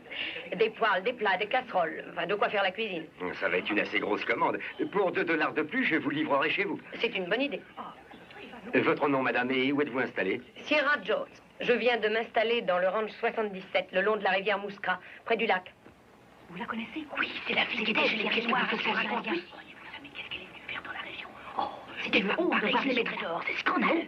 Des poêles, des plats, des casseroles. Enfin, de quoi faire la cuisine. Ça va être une assez grosse commande. Pour $2 de plus, je vous livrerai chez vous. C'est une bonne idée. Votre nom, madame, et où êtes-vous installée? Sierra Jones. Je viens de m'installer dans le ranch 77, le long de la rivière Muskra, près du lac. Vous la connaissez? Oui, c'est la fille qui était chez les pieds noirs. Qu'est-ce qu'elle est venue faire dans la région? Oh, c'était une honte de voir les trésors, c'est scandaleux.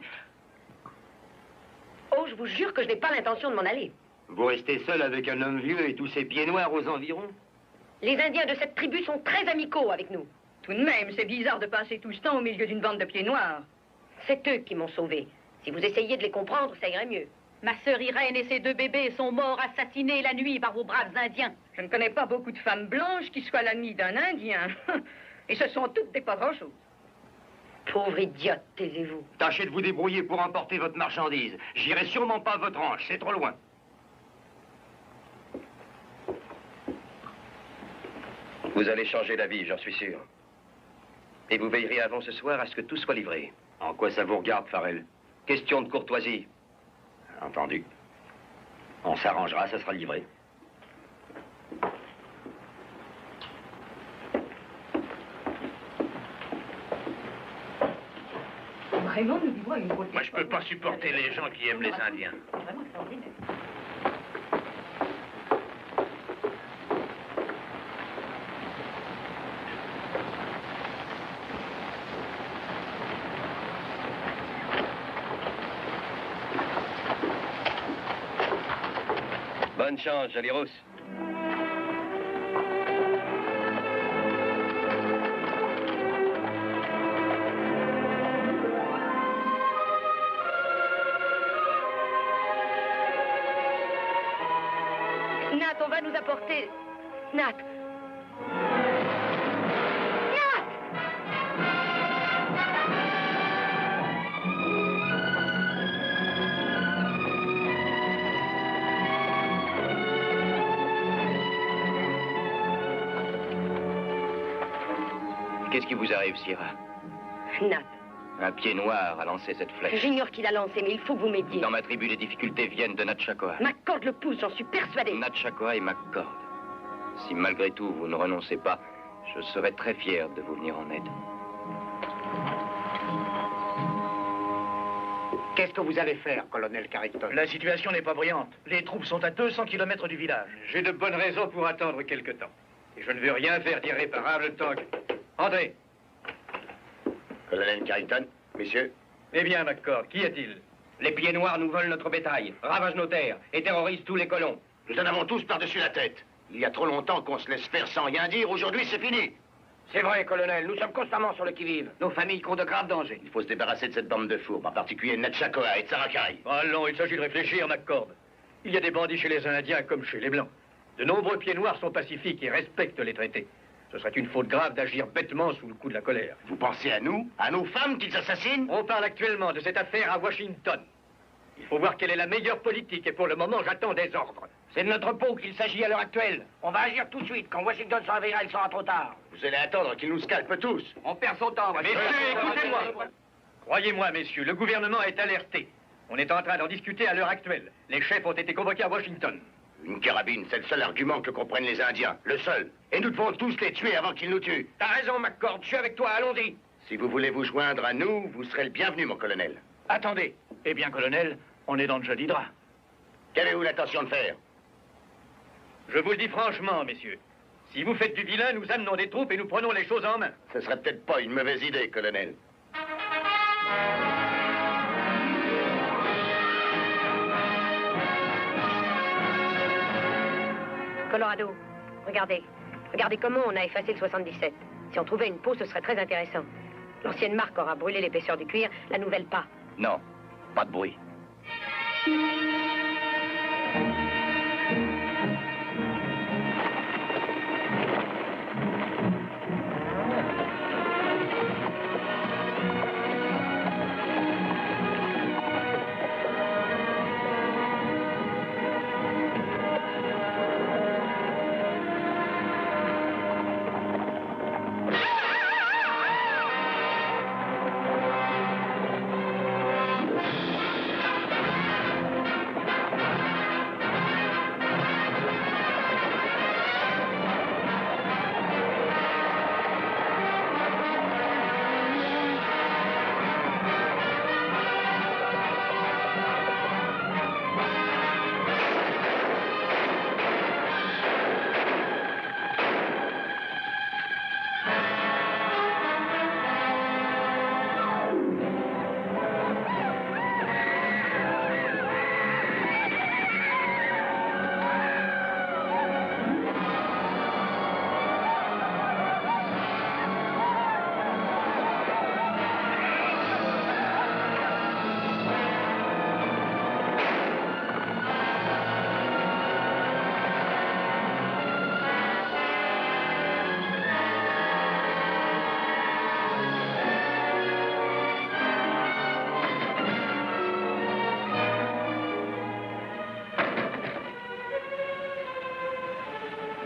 Oh, je vous jure que je n'ai pas l'intention de m'en aller. Vous restez seul avec un homme vieux et tous ses pieds noirs aux environs? Les Indiens de cette tribu sont très amicaux avec nous. Tout de même, c'est bizarre de passer tout ce temps au milieu d'une bande de pieds noirs. C'est eux qui m'ont sauvé. Si vous essayiez de les comprendre, ça irait mieux. Ma sœur Irène et ses 2 bébés sont morts assassinés la nuit par vos braves Indiens. Je ne connais pas beaucoup de femmes blanches qui soient l'amie d'un Indien. Et ce sont toutes des pas grand-chose. Pauvre idiote, taisez-vous. Tâchez de vous débrouiller pour emporter votre marchandise. J'irai sûrement pas à votre ranch, c'est trop loin. Vous allez changer d'avis, j'en suis sûr. Et vous veillerez avant ce soir à ce que tout soit livré. En quoi ça vous regarde, Farrell? Question de courtoisie. Entendu. On s'arrangera, ça sera livré. Vraiment, nous vivons une beauté. Moi, je peux pas supporter les gens qui aiment les Indiens. Vraiment extraordinaire. Bonne chance, Jolie Rousse. Nat, on va nous apporter... Nat. Qu'est-ce qui vous arrive, Sierra? Nat. Un pied noir a lancé cette flèche. J'ignore qui l'a lancé, mais il faut que vous m'aidiez. Dans ma tribu, les difficultés viennent de Natchakoa. McCord le pousse, j'en suis persuadée. Natchakoa et McCord. Si malgré tout vous ne renoncez pas, je serai très fier de vous venir en aide. Qu'est-ce que vous allez faire, colonel Carrington? La situation n'est pas brillante. Les troupes sont à 200 km du village. J'ai de bonnes raisons pour attendre quelque temps. Et je ne veux rien faire d'irréparable tant que... André. Colonel Carrington, messieurs. Eh bien, McCord, qu'y a-t-il? Les pieds noirs nous volent notre bétail, ravagent nos terres et terrorisent tous les colons. Nous en avons tous par-dessus la tête. Il y a trop longtemps qu'on se laisse faire sans rien dire. Aujourd'hui, c'est fini. C'est vrai, colonel, nous sommes constamment sur le qui-vive. Nos familles courent de graves dangers. Il faut se débarrasser de cette bande de fourbes, en particulier de Natchakoa et de Sarakai. Allons, il s'agit de réfléchir, McCord. Il y a des bandits chez les Indiens comme chez les Blancs. De nombreux pieds noirs sont pacifiques et respectent les traités. Ce serait une faute grave d'agir bêtement sous le coup de la colère. Vous pensez à nous, à nos femmes qu'ils assassinent? On parle actuellement de cette affaire à Washington. Il faut voir quelle est la meilleure politique et pour le moment, j'attends des ordres. C'est de notre peau qu'il s'agit à l'heure actuelle. On va agir tout de suite. Quand Washington se réveillera, il sera trop tard. Vous allez attendre qu'ils nous scalpent tous. On perd son temps, Messieurs, écoutez-moi. Croyez-moi, messieurs, le gouvernement est alerté. On est en train d'en discuter à l'heure actuelle. Les chefs ont été convoqués à Washington. Une carabine, c'est le seul argument que comprennent les Indiens. Le seul. Et nous devons tous les tuer avant qu'ils nous tuent. T'as raison, McCord. Je suis avec toi. Allons-y. Si vous voulez vous joindre à nous, vous serez le bienvenu, mon colonel. Attendez. Eh bien, colonel, on est dans le joli drap. Qu'avez-vous l'intention de faire? Je vous le dis franchement, messieurs. Si vous faites du vilain, nous amenons des troupes et nous prenons les choses en main. Ce serait peut-être pas une mauvaise idée, colonel. Colorado, regardez. Regardez comment on a effacé le 77. Si on trouvait une peau, ce serait très intéressant. L'ancienne marque aura brûlé l'épaisseur du cuir, la nouvelle pas. Non, pas de bruit.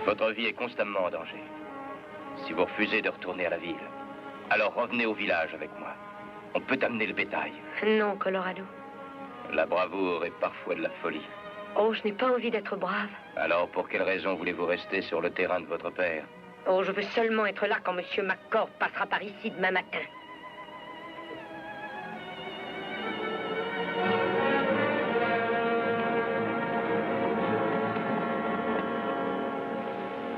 Votre vie est constamment en danger. Si vous refusez de retourner à la ville, alors revenez au village avec moi. On peut amener le bétail. Non, Colorado. La bravoure est parfois de la folie. Oh, je n'ai pas envie d'être brave. Alors, pour quelle raison voulez-vous rester sur le terrain de votre père? Oh, je veux seulement être là quand Monsieur McCord passera par ici demain matin.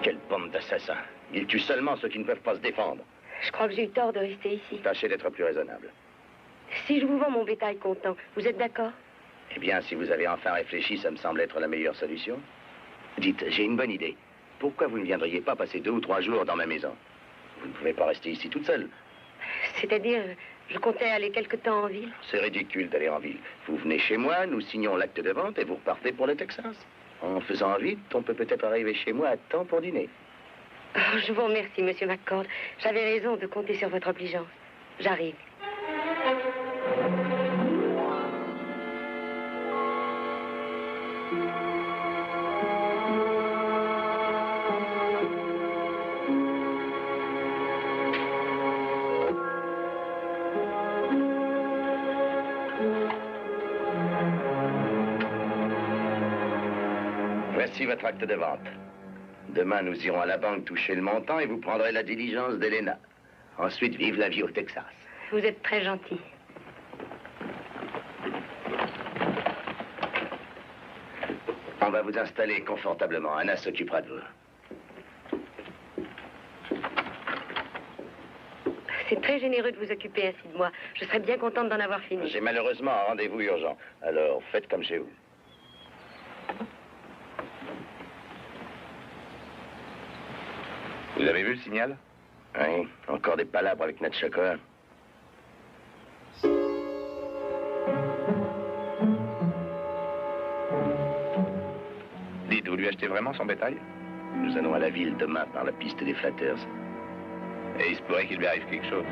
Quelle bande d'assassins. Ils tuent seulement ceux qui ne peuvent pas se défendre. Je crois que j'ai eu tort de rester ici. Tâchez d'être plus raisonnable. Si je vous vends mon bétail comptant, vous êtes d'accord? Eh bien, si vous avez enfin réfléchi, ça me semble être la meilleure solution. Dites, j'ai une bonne idée. Pourquoi vous ne viendriez pas passer 2 ou 3 jours dans ma maison? Vous ne pouvez pas rester ici toute seule. C'est-à-dire, je comptais aller quelque temps en ville. C'est ridicule d'aller en ville. Vous venez chez moi, nous signons l'acte de vente et vous repartez pour le Texas. En faisant vite, on peut peut-être arriver chez moi à temps pour dîner. Oh, je vous remercie, Monsieur McCord. J'avais raison de compter sur votre obligeance. J'arrive. Voici votre acte de vente. Demain, nous irons à la banque toucher le montant et vous prendrez la diligence d'Elena. Ensuite, vive la vie au Texas. Vous êtes très gentil. On va vous installer confortablement. Anna s'occupera de vous. C'est très généreux de vous occuper ainsi de moi. Je serais bien contente d'en avoir fini. J'ai malheureusement un rendez-vous urgent. Alors, faites comme chez vous. Vous avez vu le signal? Oui, encore des palabres avec Natchaka. Dites, vous lui achetez vraiment son bétail? Nous allons à la ville demain par la piste des Flatters. Et il se pourrait qu'il lui arrive quelque chose.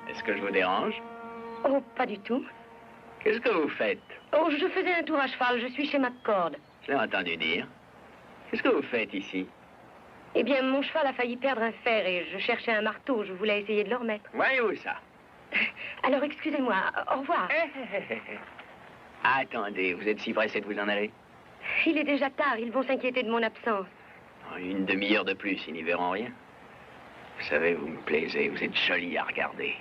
Est-ce que je vous dérange? Oh, pas du tout. Qu'est-ce que vous faites? Oh, je faisais un tour à cheval. Je suis chez McCord. Je l'ai entendu dire. Qu'est-ce que vous faites ici? Eh bien, mon cheval a failli perdre un fer et je cherchais un marteau. Je voulais essayer de le remettre. Voyez-vous ça? Alors, excusez-moi. Au revoir. Attendez, vous êtes si pressé de vous en aller? Il est déjà tard. Ils vont s'inquiéter de mon absence. Une demi-heure de plus, ils n'y verront rien. Vous savez, vous me plaisez, vous êtes jolie à regarder.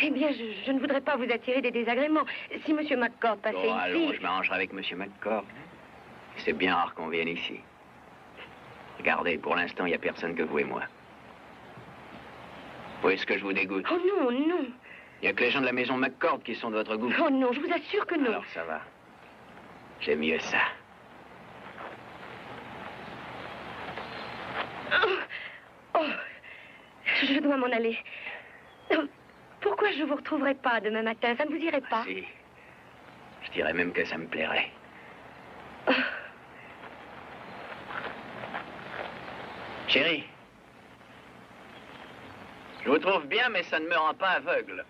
Eh bien, je ne voudrais pas vous attirer des désagréments. Si M. McCord passait Bon, allons, ici... je m'arrangerai avec M. McCord. C'est bien rare qu'on vienne ici. Regardez, pour l'instant, il n'y a personne que vous et moi. Ou est-ce que je vous dégoûte? Oh non, non. Il n'y a que les gens de la maison McCord qui sont de votre goût. Oh non, je vous assure que non. Alors ça va. J'aime mieux ça. Oh, je dois m'en aller. Pourquoi je ne vous retrouverai pas demain matin? Ça ne vous irait pas? Si. Je dirais même que ça me plairait. Oh. Chérie, je vous trouve bien, mais ça ne me rend pas aveugle.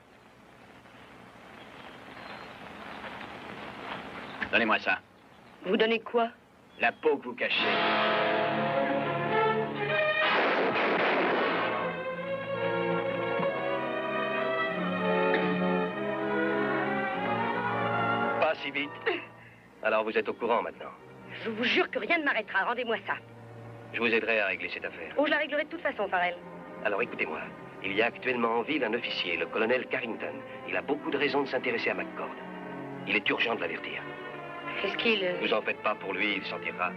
Donnez-moi ça. Vous donnez quoi? La peau que vous cachez. Pas si vite. Alors vous êtes au courant maintenant. Je vous jure que rien ne m'arrêtera. Rendez-moi ça. Je vous aiderai à régler cette affaire. Oh, je la réglerai de toute façon, Farrell. Alors écoutez-moi. Il y a actuellement en ville un officier, le colonel Carrington. Il a beaucoup de raisons de s'intéresser à McCord. Il est urgent de l'avertir. Est-ce qu'il... Vous en faites pas pour lui, il s'en tirera.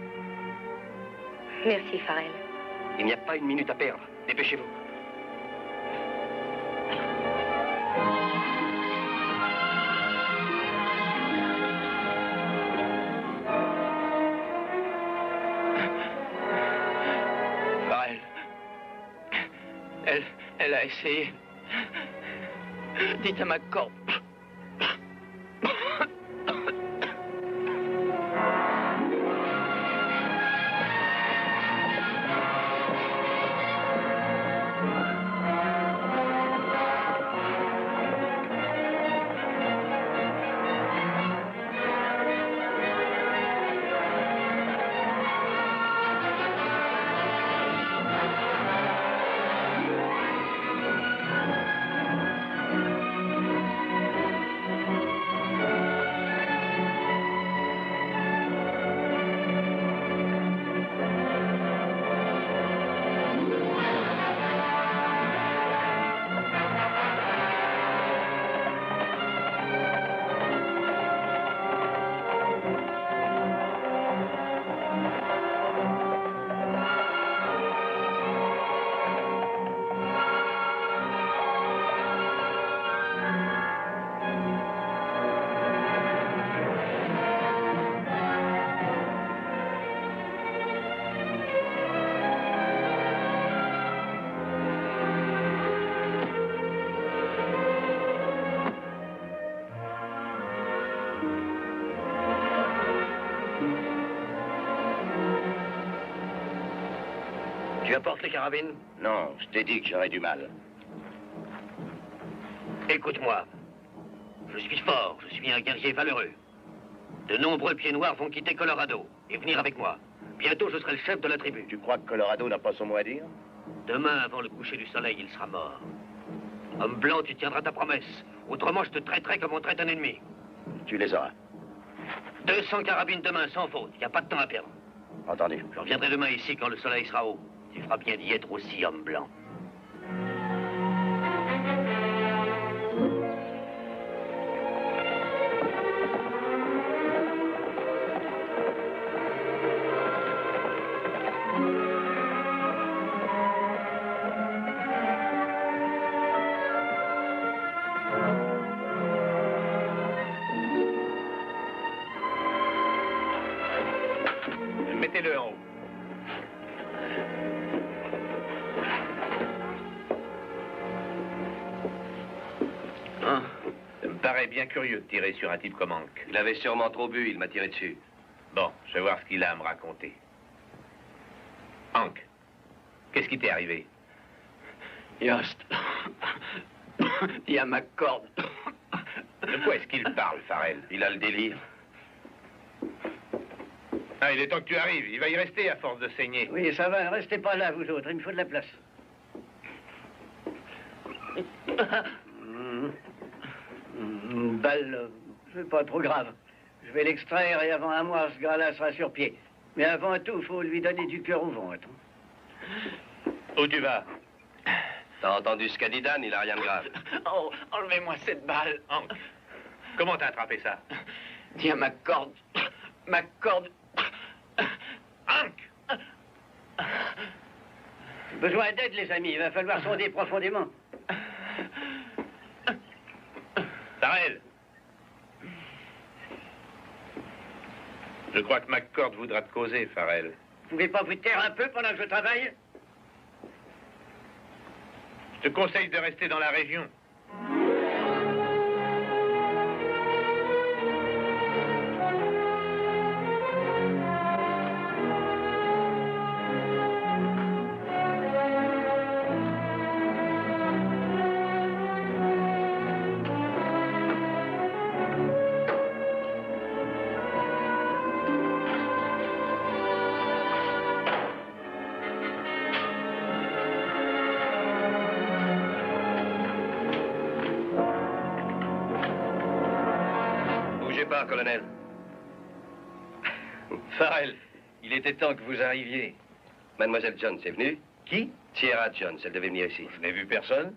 Merci, Farrell. Il n'y a pas une minute à perdre. Dépêchez-vous. Farrell. Elle a essayé. Dites à McCord. Tu apportes les carabines? Non, je t'ai dit que j'aurais du mal. Écoute-moi. Je suis fort, je suis un guerrier valeureux. De nombreux pieds noirs vont quitter Colorado et venir avec moi. Bientôt, je serai le chef de la tribu. Tu crois que Colorado n'a pas son mot à dire? Demain, avant le coucher du soleil, il sera mort. Homme blanc, tu tiendras ta promesse. Autrement, je te traiterai comme on traite un ennemi. Tu les auras. 200 carabines demain, sans faute. Il n'y a pas de temps à perdre. Entendu. Je reviendrai demain ici quand le soleil sera haut. Tu feras bien d'y être aussi, homme blanc. Mettez-le en haut. Ah, ça me paraît bien curieux de tirer sur un type comme Hank. Il avait sûrement trop bu, il m'a tiré dessus. Bon, je vais voir ce qu'il a à me raconter. Hank, qu'est-ce qui t'est arrivé? Yost. Il y a McCord. De quoi est-ce qu'il parle, Farrell? Il a le délire. Ah, il est temps que tu arrives. Il va y rester à force de saigner. Oui, ça va. Restez pas là, vous autres. Il me faut de la place. Une balle, c'est pas trop grave. Je vais l'extraire et avant un mois, ce gars-là sera sur pied. Mais avant tout, il faut lui donner du cœur au ventre. Où tu vas? T'as entendu ce qu'a dit Dan, il a rien de grave. Oh, enlevez-moi cette balle. Hank, comment t'as attrapé ça? Tiens, McCord. McCord. Hank! Besoin d'aide, les amis. Il va falloir sonder profondément. Farrell. Je crois que McCord voudra te causer, Farrell. Vous pouvez pas vous taire un peu pendant que je travaille? Je te conseille de rester dans la région. Pas, colonel. Farrell, il était temps que vous arriviez. Mademoiselle Jones est venue? Qui? Sierra Jones, elle devait venir ici. Je n'ai vu personne.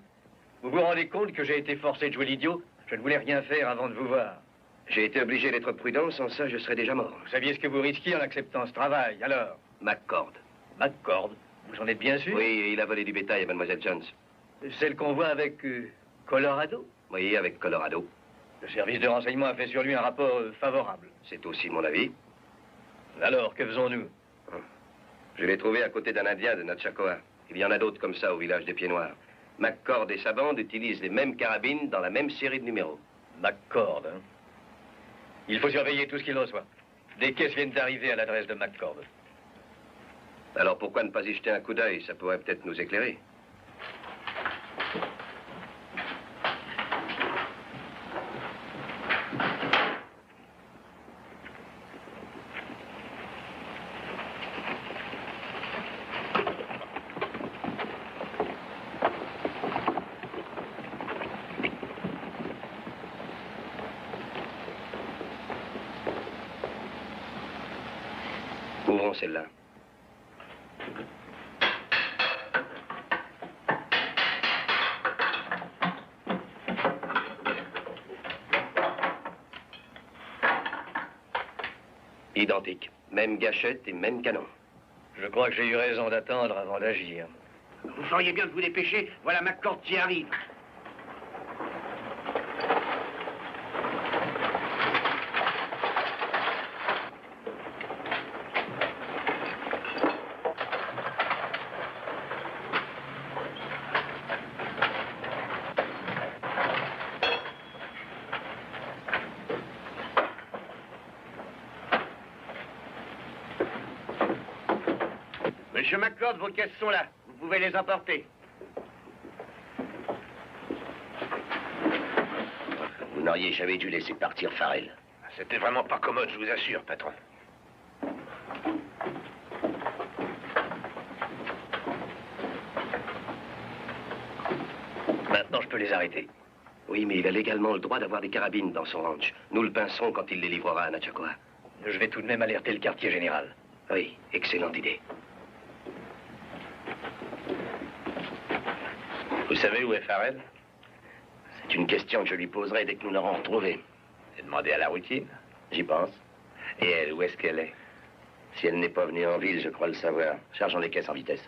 Vous vous rendez compte que j'ai été forcé de jouer l'idiot? Je ne voulais rien faire avant de vous voir. J'ai été obligé d'être prudent, sans ça, je serais déjà mort. Vous saviez ce que vous risquiez en acceptant ce travail, alors? McCord. McCord? Vous en êtes bien sûr? Oui, il a volé du bétail à Mademoiselle Jones. Celle qu'on voit avec Colorado? Oui, avec Colorado. Le service de renseignement a fait sur lui un rapport favorable. C'est aussi mon avis. Alors, que faisons-nous? Je l'ai trouvé à côté d'un Indien de Natchakoa. Il y en a d'autres comme ça au village des Pieds-Noirs. McCord et sa bande utilisent les mêmes carabines dans la même série de numéros. McCord, hein? Il faut surveiller tout ce qu'il reçoit. Des caisses viennent d'arriver à l'adresse de McCord. Alors pourquoi ne pas y jeter un coup d'œil? Ça pourrait peut-être nous éclairer. Ouvrons celle-là. Identique. Même gâchette et même canon. Je crois que j'ai eu raison d'attendre avant d'agir. Vous feriez bien de vous dépêcher. Voilà McCord qui arrive. Monsieur McCord, vos caisses sont là. Vous pouvez les emporter. Vous n'auriez jamais dû laisser partir Farrell. C'était vraiment pas commode, je vous assure, patron. Maintenant, je peux les arrêter. Oui, mais il a légalement le droit d'avoir des carabines dans son ranch. Nous le pincerons quand il les livrera à Natchakoa. Je vais tout de même alerter le quartier général. Oui, excellente idée. Vous savez où est Farrell? C'est une question que je lui poserai dès que nous l'aurons retrouvé. C'est demandé à la routine. J'y pense. Et elle, où est-ce qu'elle est? Si elle n'est pas venue en ville, je crois le savoir. Chargeons les caisses en vitesse.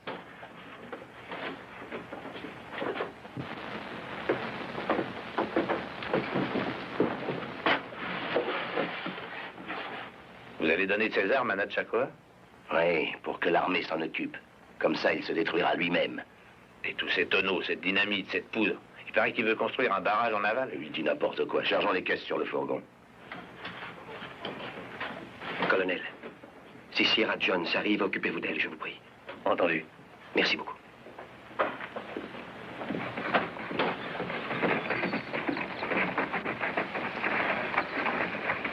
Vous allez donner de ses armes à Natchakoa? Oui, pour que l'armée s'en occupe. Comme ça, il se détruira lui-même. Et tous ces tonneaux, cette dynamite, cette poudre. Il paraît qu'il veut construire un barrage en aval. Il dit n'importe quoi. Chargeons les caisses sur le fourgon. Colonel, si Sierra Jones arrive, occupez-vous d'elle, je vous prie. Entendu. Merci beaucoup.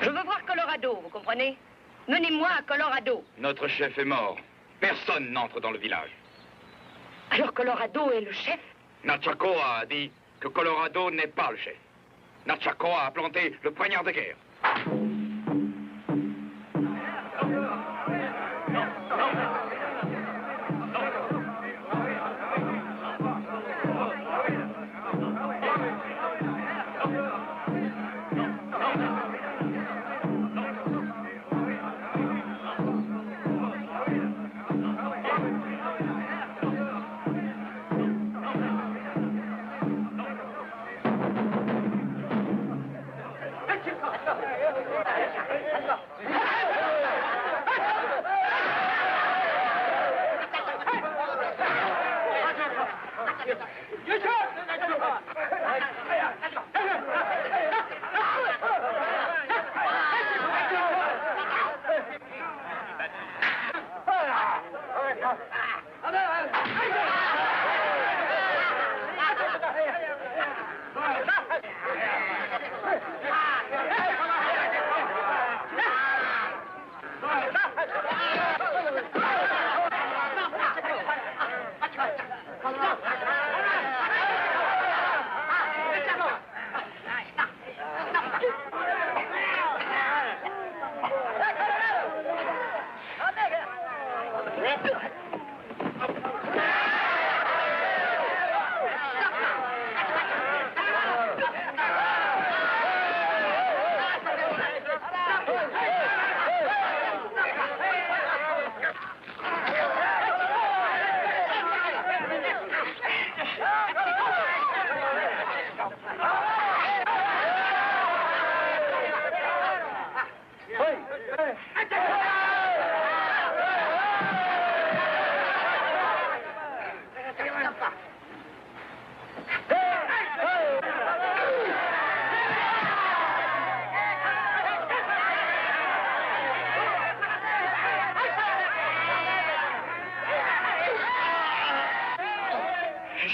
Je veux voir Colorado, vous comprenez? Menez-moi à Colorado. Notre chef est mort. Personne n'entre dans le village. Alors Colorado est le chef? Natchakoa a dit que Colorado n'est pas le chef. Natchakoa a planté le poignard de guerre.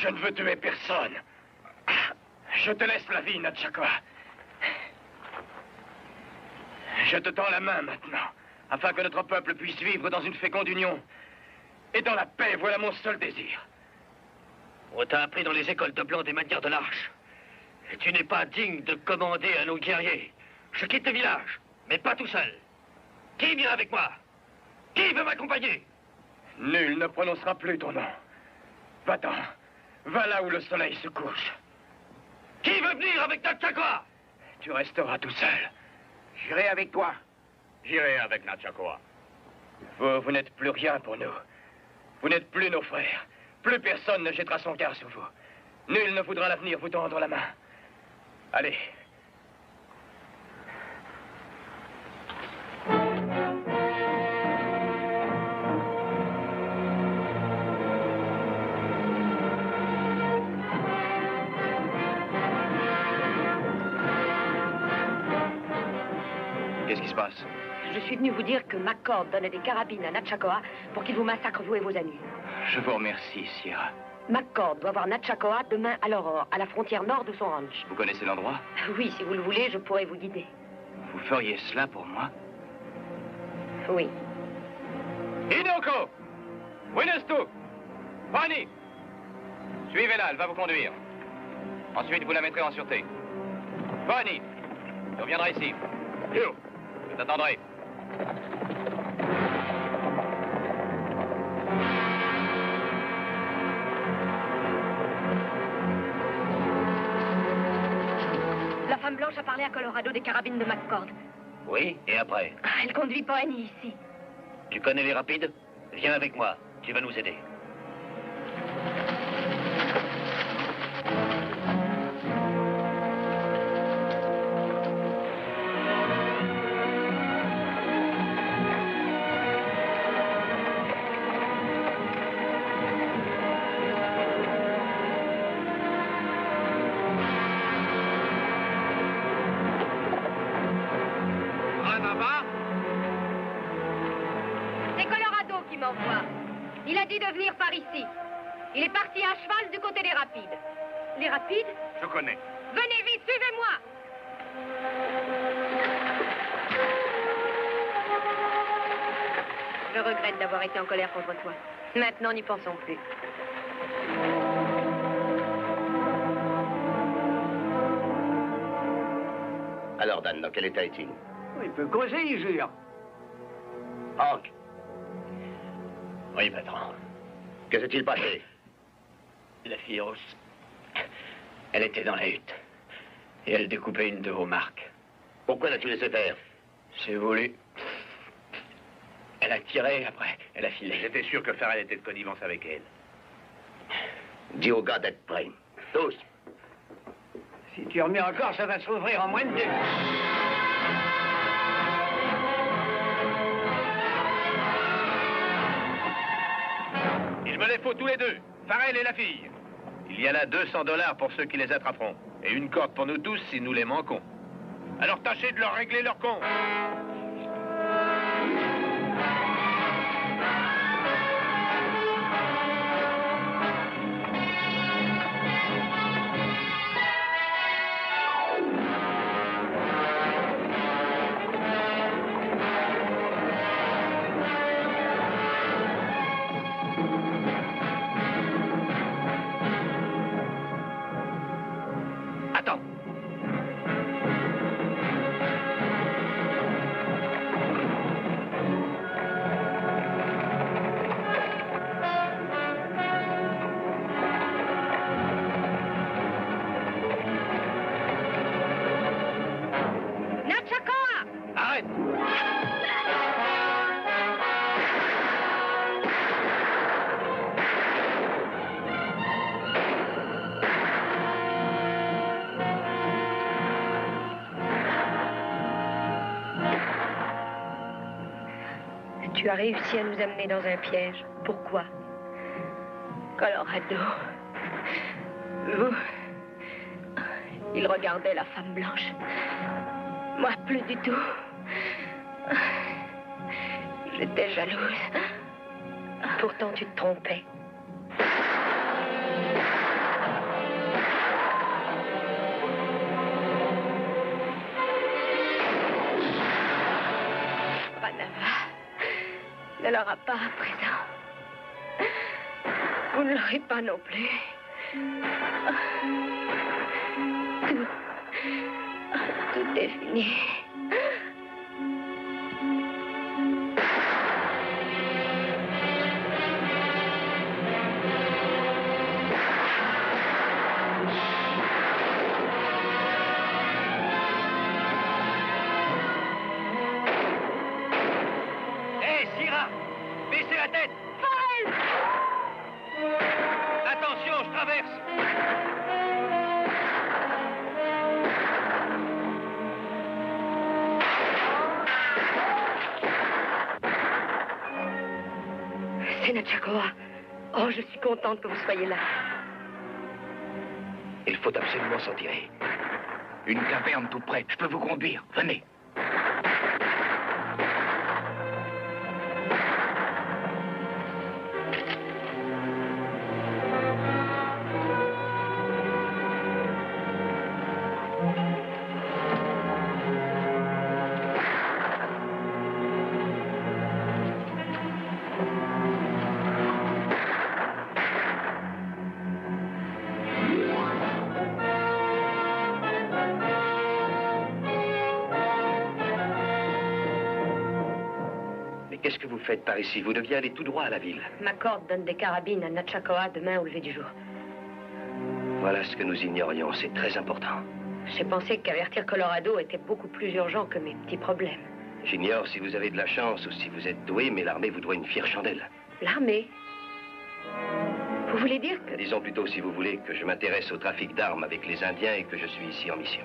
Je ne veux tuer personne. Je te laisse la vie, Natchakwa. Je te tends la main maintenant, afin que notre peuple puisse vivre dans une féconde union. Et dans la paix, voilà mon seul désir. On t'a appris dans les écoles de blanc des manières de l'arche. Et tu n'es pas digne de commander à nos guerriers. Je quitte le village, mais pas tout seul. Qui vient avec moi? Qui veut m'accompagner? Nul ne prononcera plus ton nom. Va-t'en. Va là où le soleil se couche. Qui veut venir avec Natchakwa? Tu resteras tout seul. J'irai avec toi. J'irai avec Natchakwa. Vous n'êtes plus rien pour nous. Vous n'êtes plus nos frères. Plus personne ne jettera son regard sur vous. Nul ne voudra l'avenir vous tendre la main. Allez. Qu'est-ce qui se passe? Je suis venu vous dire que McCord donnait des carabines à Natchakwa pour qu'il vous massacre, vous et vos amis. Je vous remercie, Sierra. McCord doit voir Natchakwa demain à l'aurore, à la frontière nord de son ranch. Vous connaissez l'endroit? Oui, si vous le voulez, je pourrais vous guider. Vous feriez cela pour moi? Oui. Inoko! Winestu! Fanny! Suivez-la, elle va vous conduire. Ensuite, vous la mettrez en sûreté. Fanny! Tu reviendras ici. Yo! Je t'attendrai. La femme blanche a parlé à Colorado des carabines de McCord. Oui, et après? Elle conduit Pony ici. Tu connais les rapides? Viens avec moi, tu vas nous aider. Il a dit de venir par ici. Il est parti à cheval du côté des rapides. Les rapides? Je connais. Venez vite, suivez-moi! Je regrette d'avoir été en colère contre toi. Maintenant, n'y pensons plus. Alors, Dan, dans quel état est-il? Il peut causer, il jure. Hank, Oui, patron. que s'est-il passé? La fille rousse, elle était dans la hutte. Et elle découpait une de vos marques. Pourquoi l'as-tu laissé faire? C'est voulu. Elle a tiré, après, elle a filé. J'étais sûr que Farrell était de connivence avec elle. Dis aux gars d'être prêts. Tous. Si tu remets encore, ça va s'ouvrir en moins de 2. Il me les faut tous les deux. Farrell et la fille. Il y a là 200 $ pour ceux qui les attraperont. Et une corde pour nous tous si nous les manquons. Alors tâchez de leur régler leur compte. Tu as réussi à nous amener dans un piège. Pourquoi? Colorado. Vous... Il regardait la femme blanche. Moi, plus du tout. J'étais jalouse. Pourtant, tu te trompais. Ne l'aura pas à présent. Vous ne l'aurez pas non plus. Tout est fini. Baissez la tête! Paul! Attention, je traverse! C'est Natchakoa. Oh, je suis contente que vous soyez là. Il faut absolument s'en tirer. Une caverne toute près. Je peux vous conduire. Venez. Qu'est-ce que vous faites par ici? Vous deviez aller tout droit à la ville. Ma corde donne des carabines à Natchakoa demain au lever du jour. Voilà ce que nous ignorions. C'est très important. J'ai pensé qu'avertir Colorado était beaucoup plus urgent que mes petits problèmes. J'ignore si vous avez de la chance ou si vous êtes doué, mais l'armée vous doit une fière chandelle. L'armée? Vous voulez dire que... Disons plutôt, si vous voulez, que je m'intéresse au trafic d'armes avec les Indiens et que je suis ici en mission.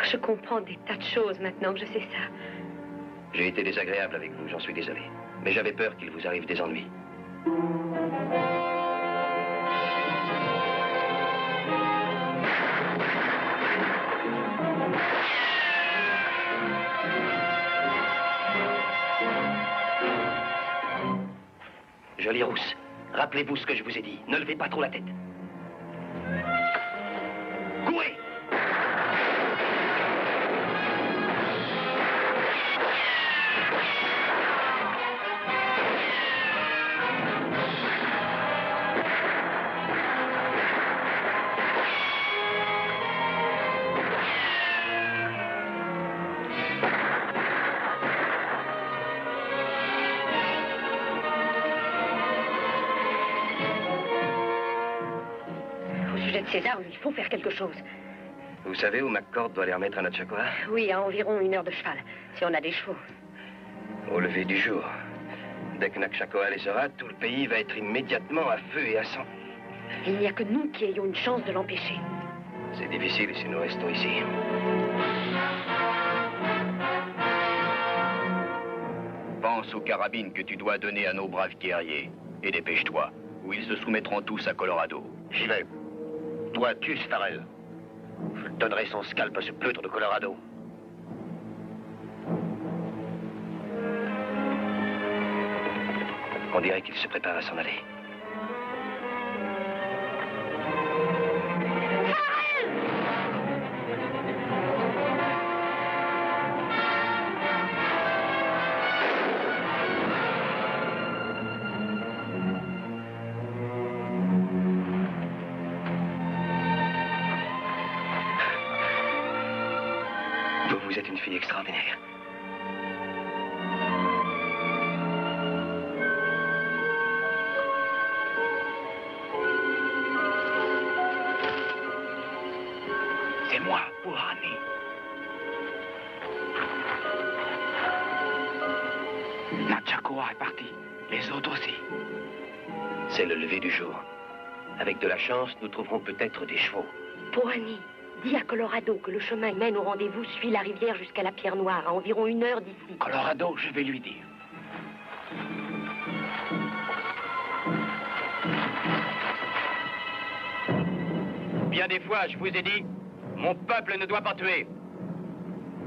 Je comprends des tas de choses maintenant que je sais ça. J'ai été désagréable avec vous, j'en suis désolé. Mais j'avais peur qu'il vous arrive des ennuis. Jolie rousse, rappelez-vous ce que je vous ai dit. Ne levez pas trop la tête. Courez! Ces armes, il faut faire quelque chose. Vous savez où McCord doit les remettre à Natchakoa? Oui, à environ 1 heure de cheval, si on a des chevaux. Au lever du jour. Dès que Natchakoa les aura, tout le pays va être immédiatement à feu et à sang. Il n'y a que nous qui ayons une chance de l'empêcher. C'est difficile si nous restons ici. Pense aux carabines que tu dois donner à nos braves guerriers. Et dépêche-toi. où ils se soumettront tous à Colorado. J'y vais. Toi, tue Farrell. Je donnerai son scalp à ce pleutre de Colorado. On dirait qu'il se prépare à s'en aller. Vous êtes une fille extraordinaire. C'est moi, pour Annie. Natchakoa est parti. Les autres aussi. C'est le lever du jour. Avec de la chance, nous trouverons peut-être des chevaux. Pohani, dis à Colorado que le chemin mène au rendez-vous suit la rivière jusqu'à la Pierre Noire, à environ 1 heure d'ici. Colorado, je vais lui dire. Bien des fois, je vous ai dit, mon peuple ne doit pas tuer.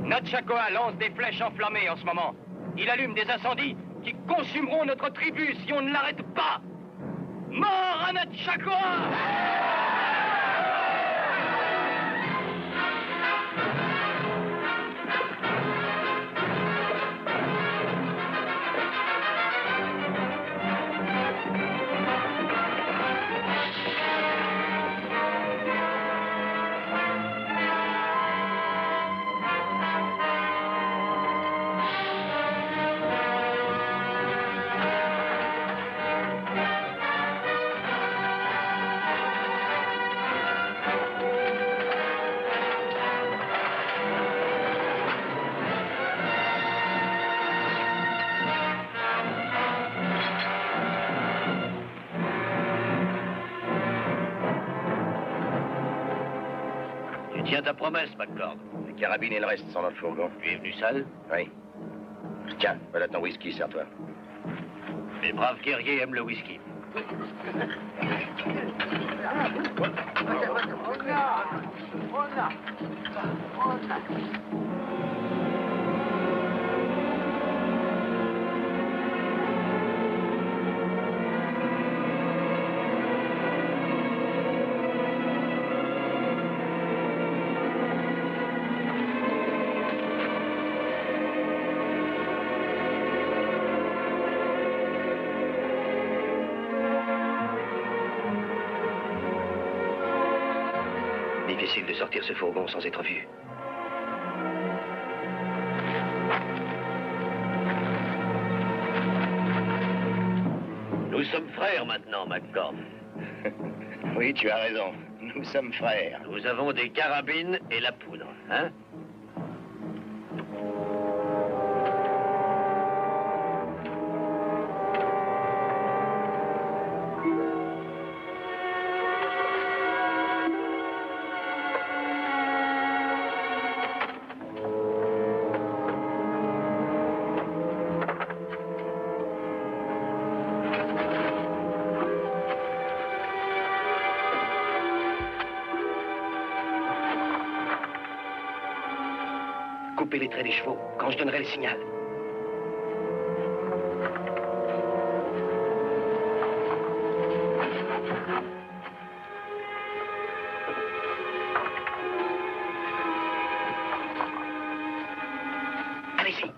Natchakoa lance des flèches enflammées en ce moment. Il allume des incendies qui consumeront notre tribu si on ne l'arrête pas. Mort à Natchakoa! Tiens ta promesse, McCord. La carabine et le reste sont dans le fourgon. Tu es venu seul? Oui. Tiens, voilà ton whisky, sers-toi. Les braves guerriers aiment le whisky. Difficile de sortir ce fourgon sans être vu. Nous sommes frères maintenant, McCord. Oui, tu as raison. Nous sommes frères. Nous avons des carabines et la poudre, hein? Coupez les traits des chevaux quand je donnerai le signal. Allez-y.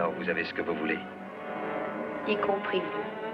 Alors vous avez ce que vous voulez. Y compris vous.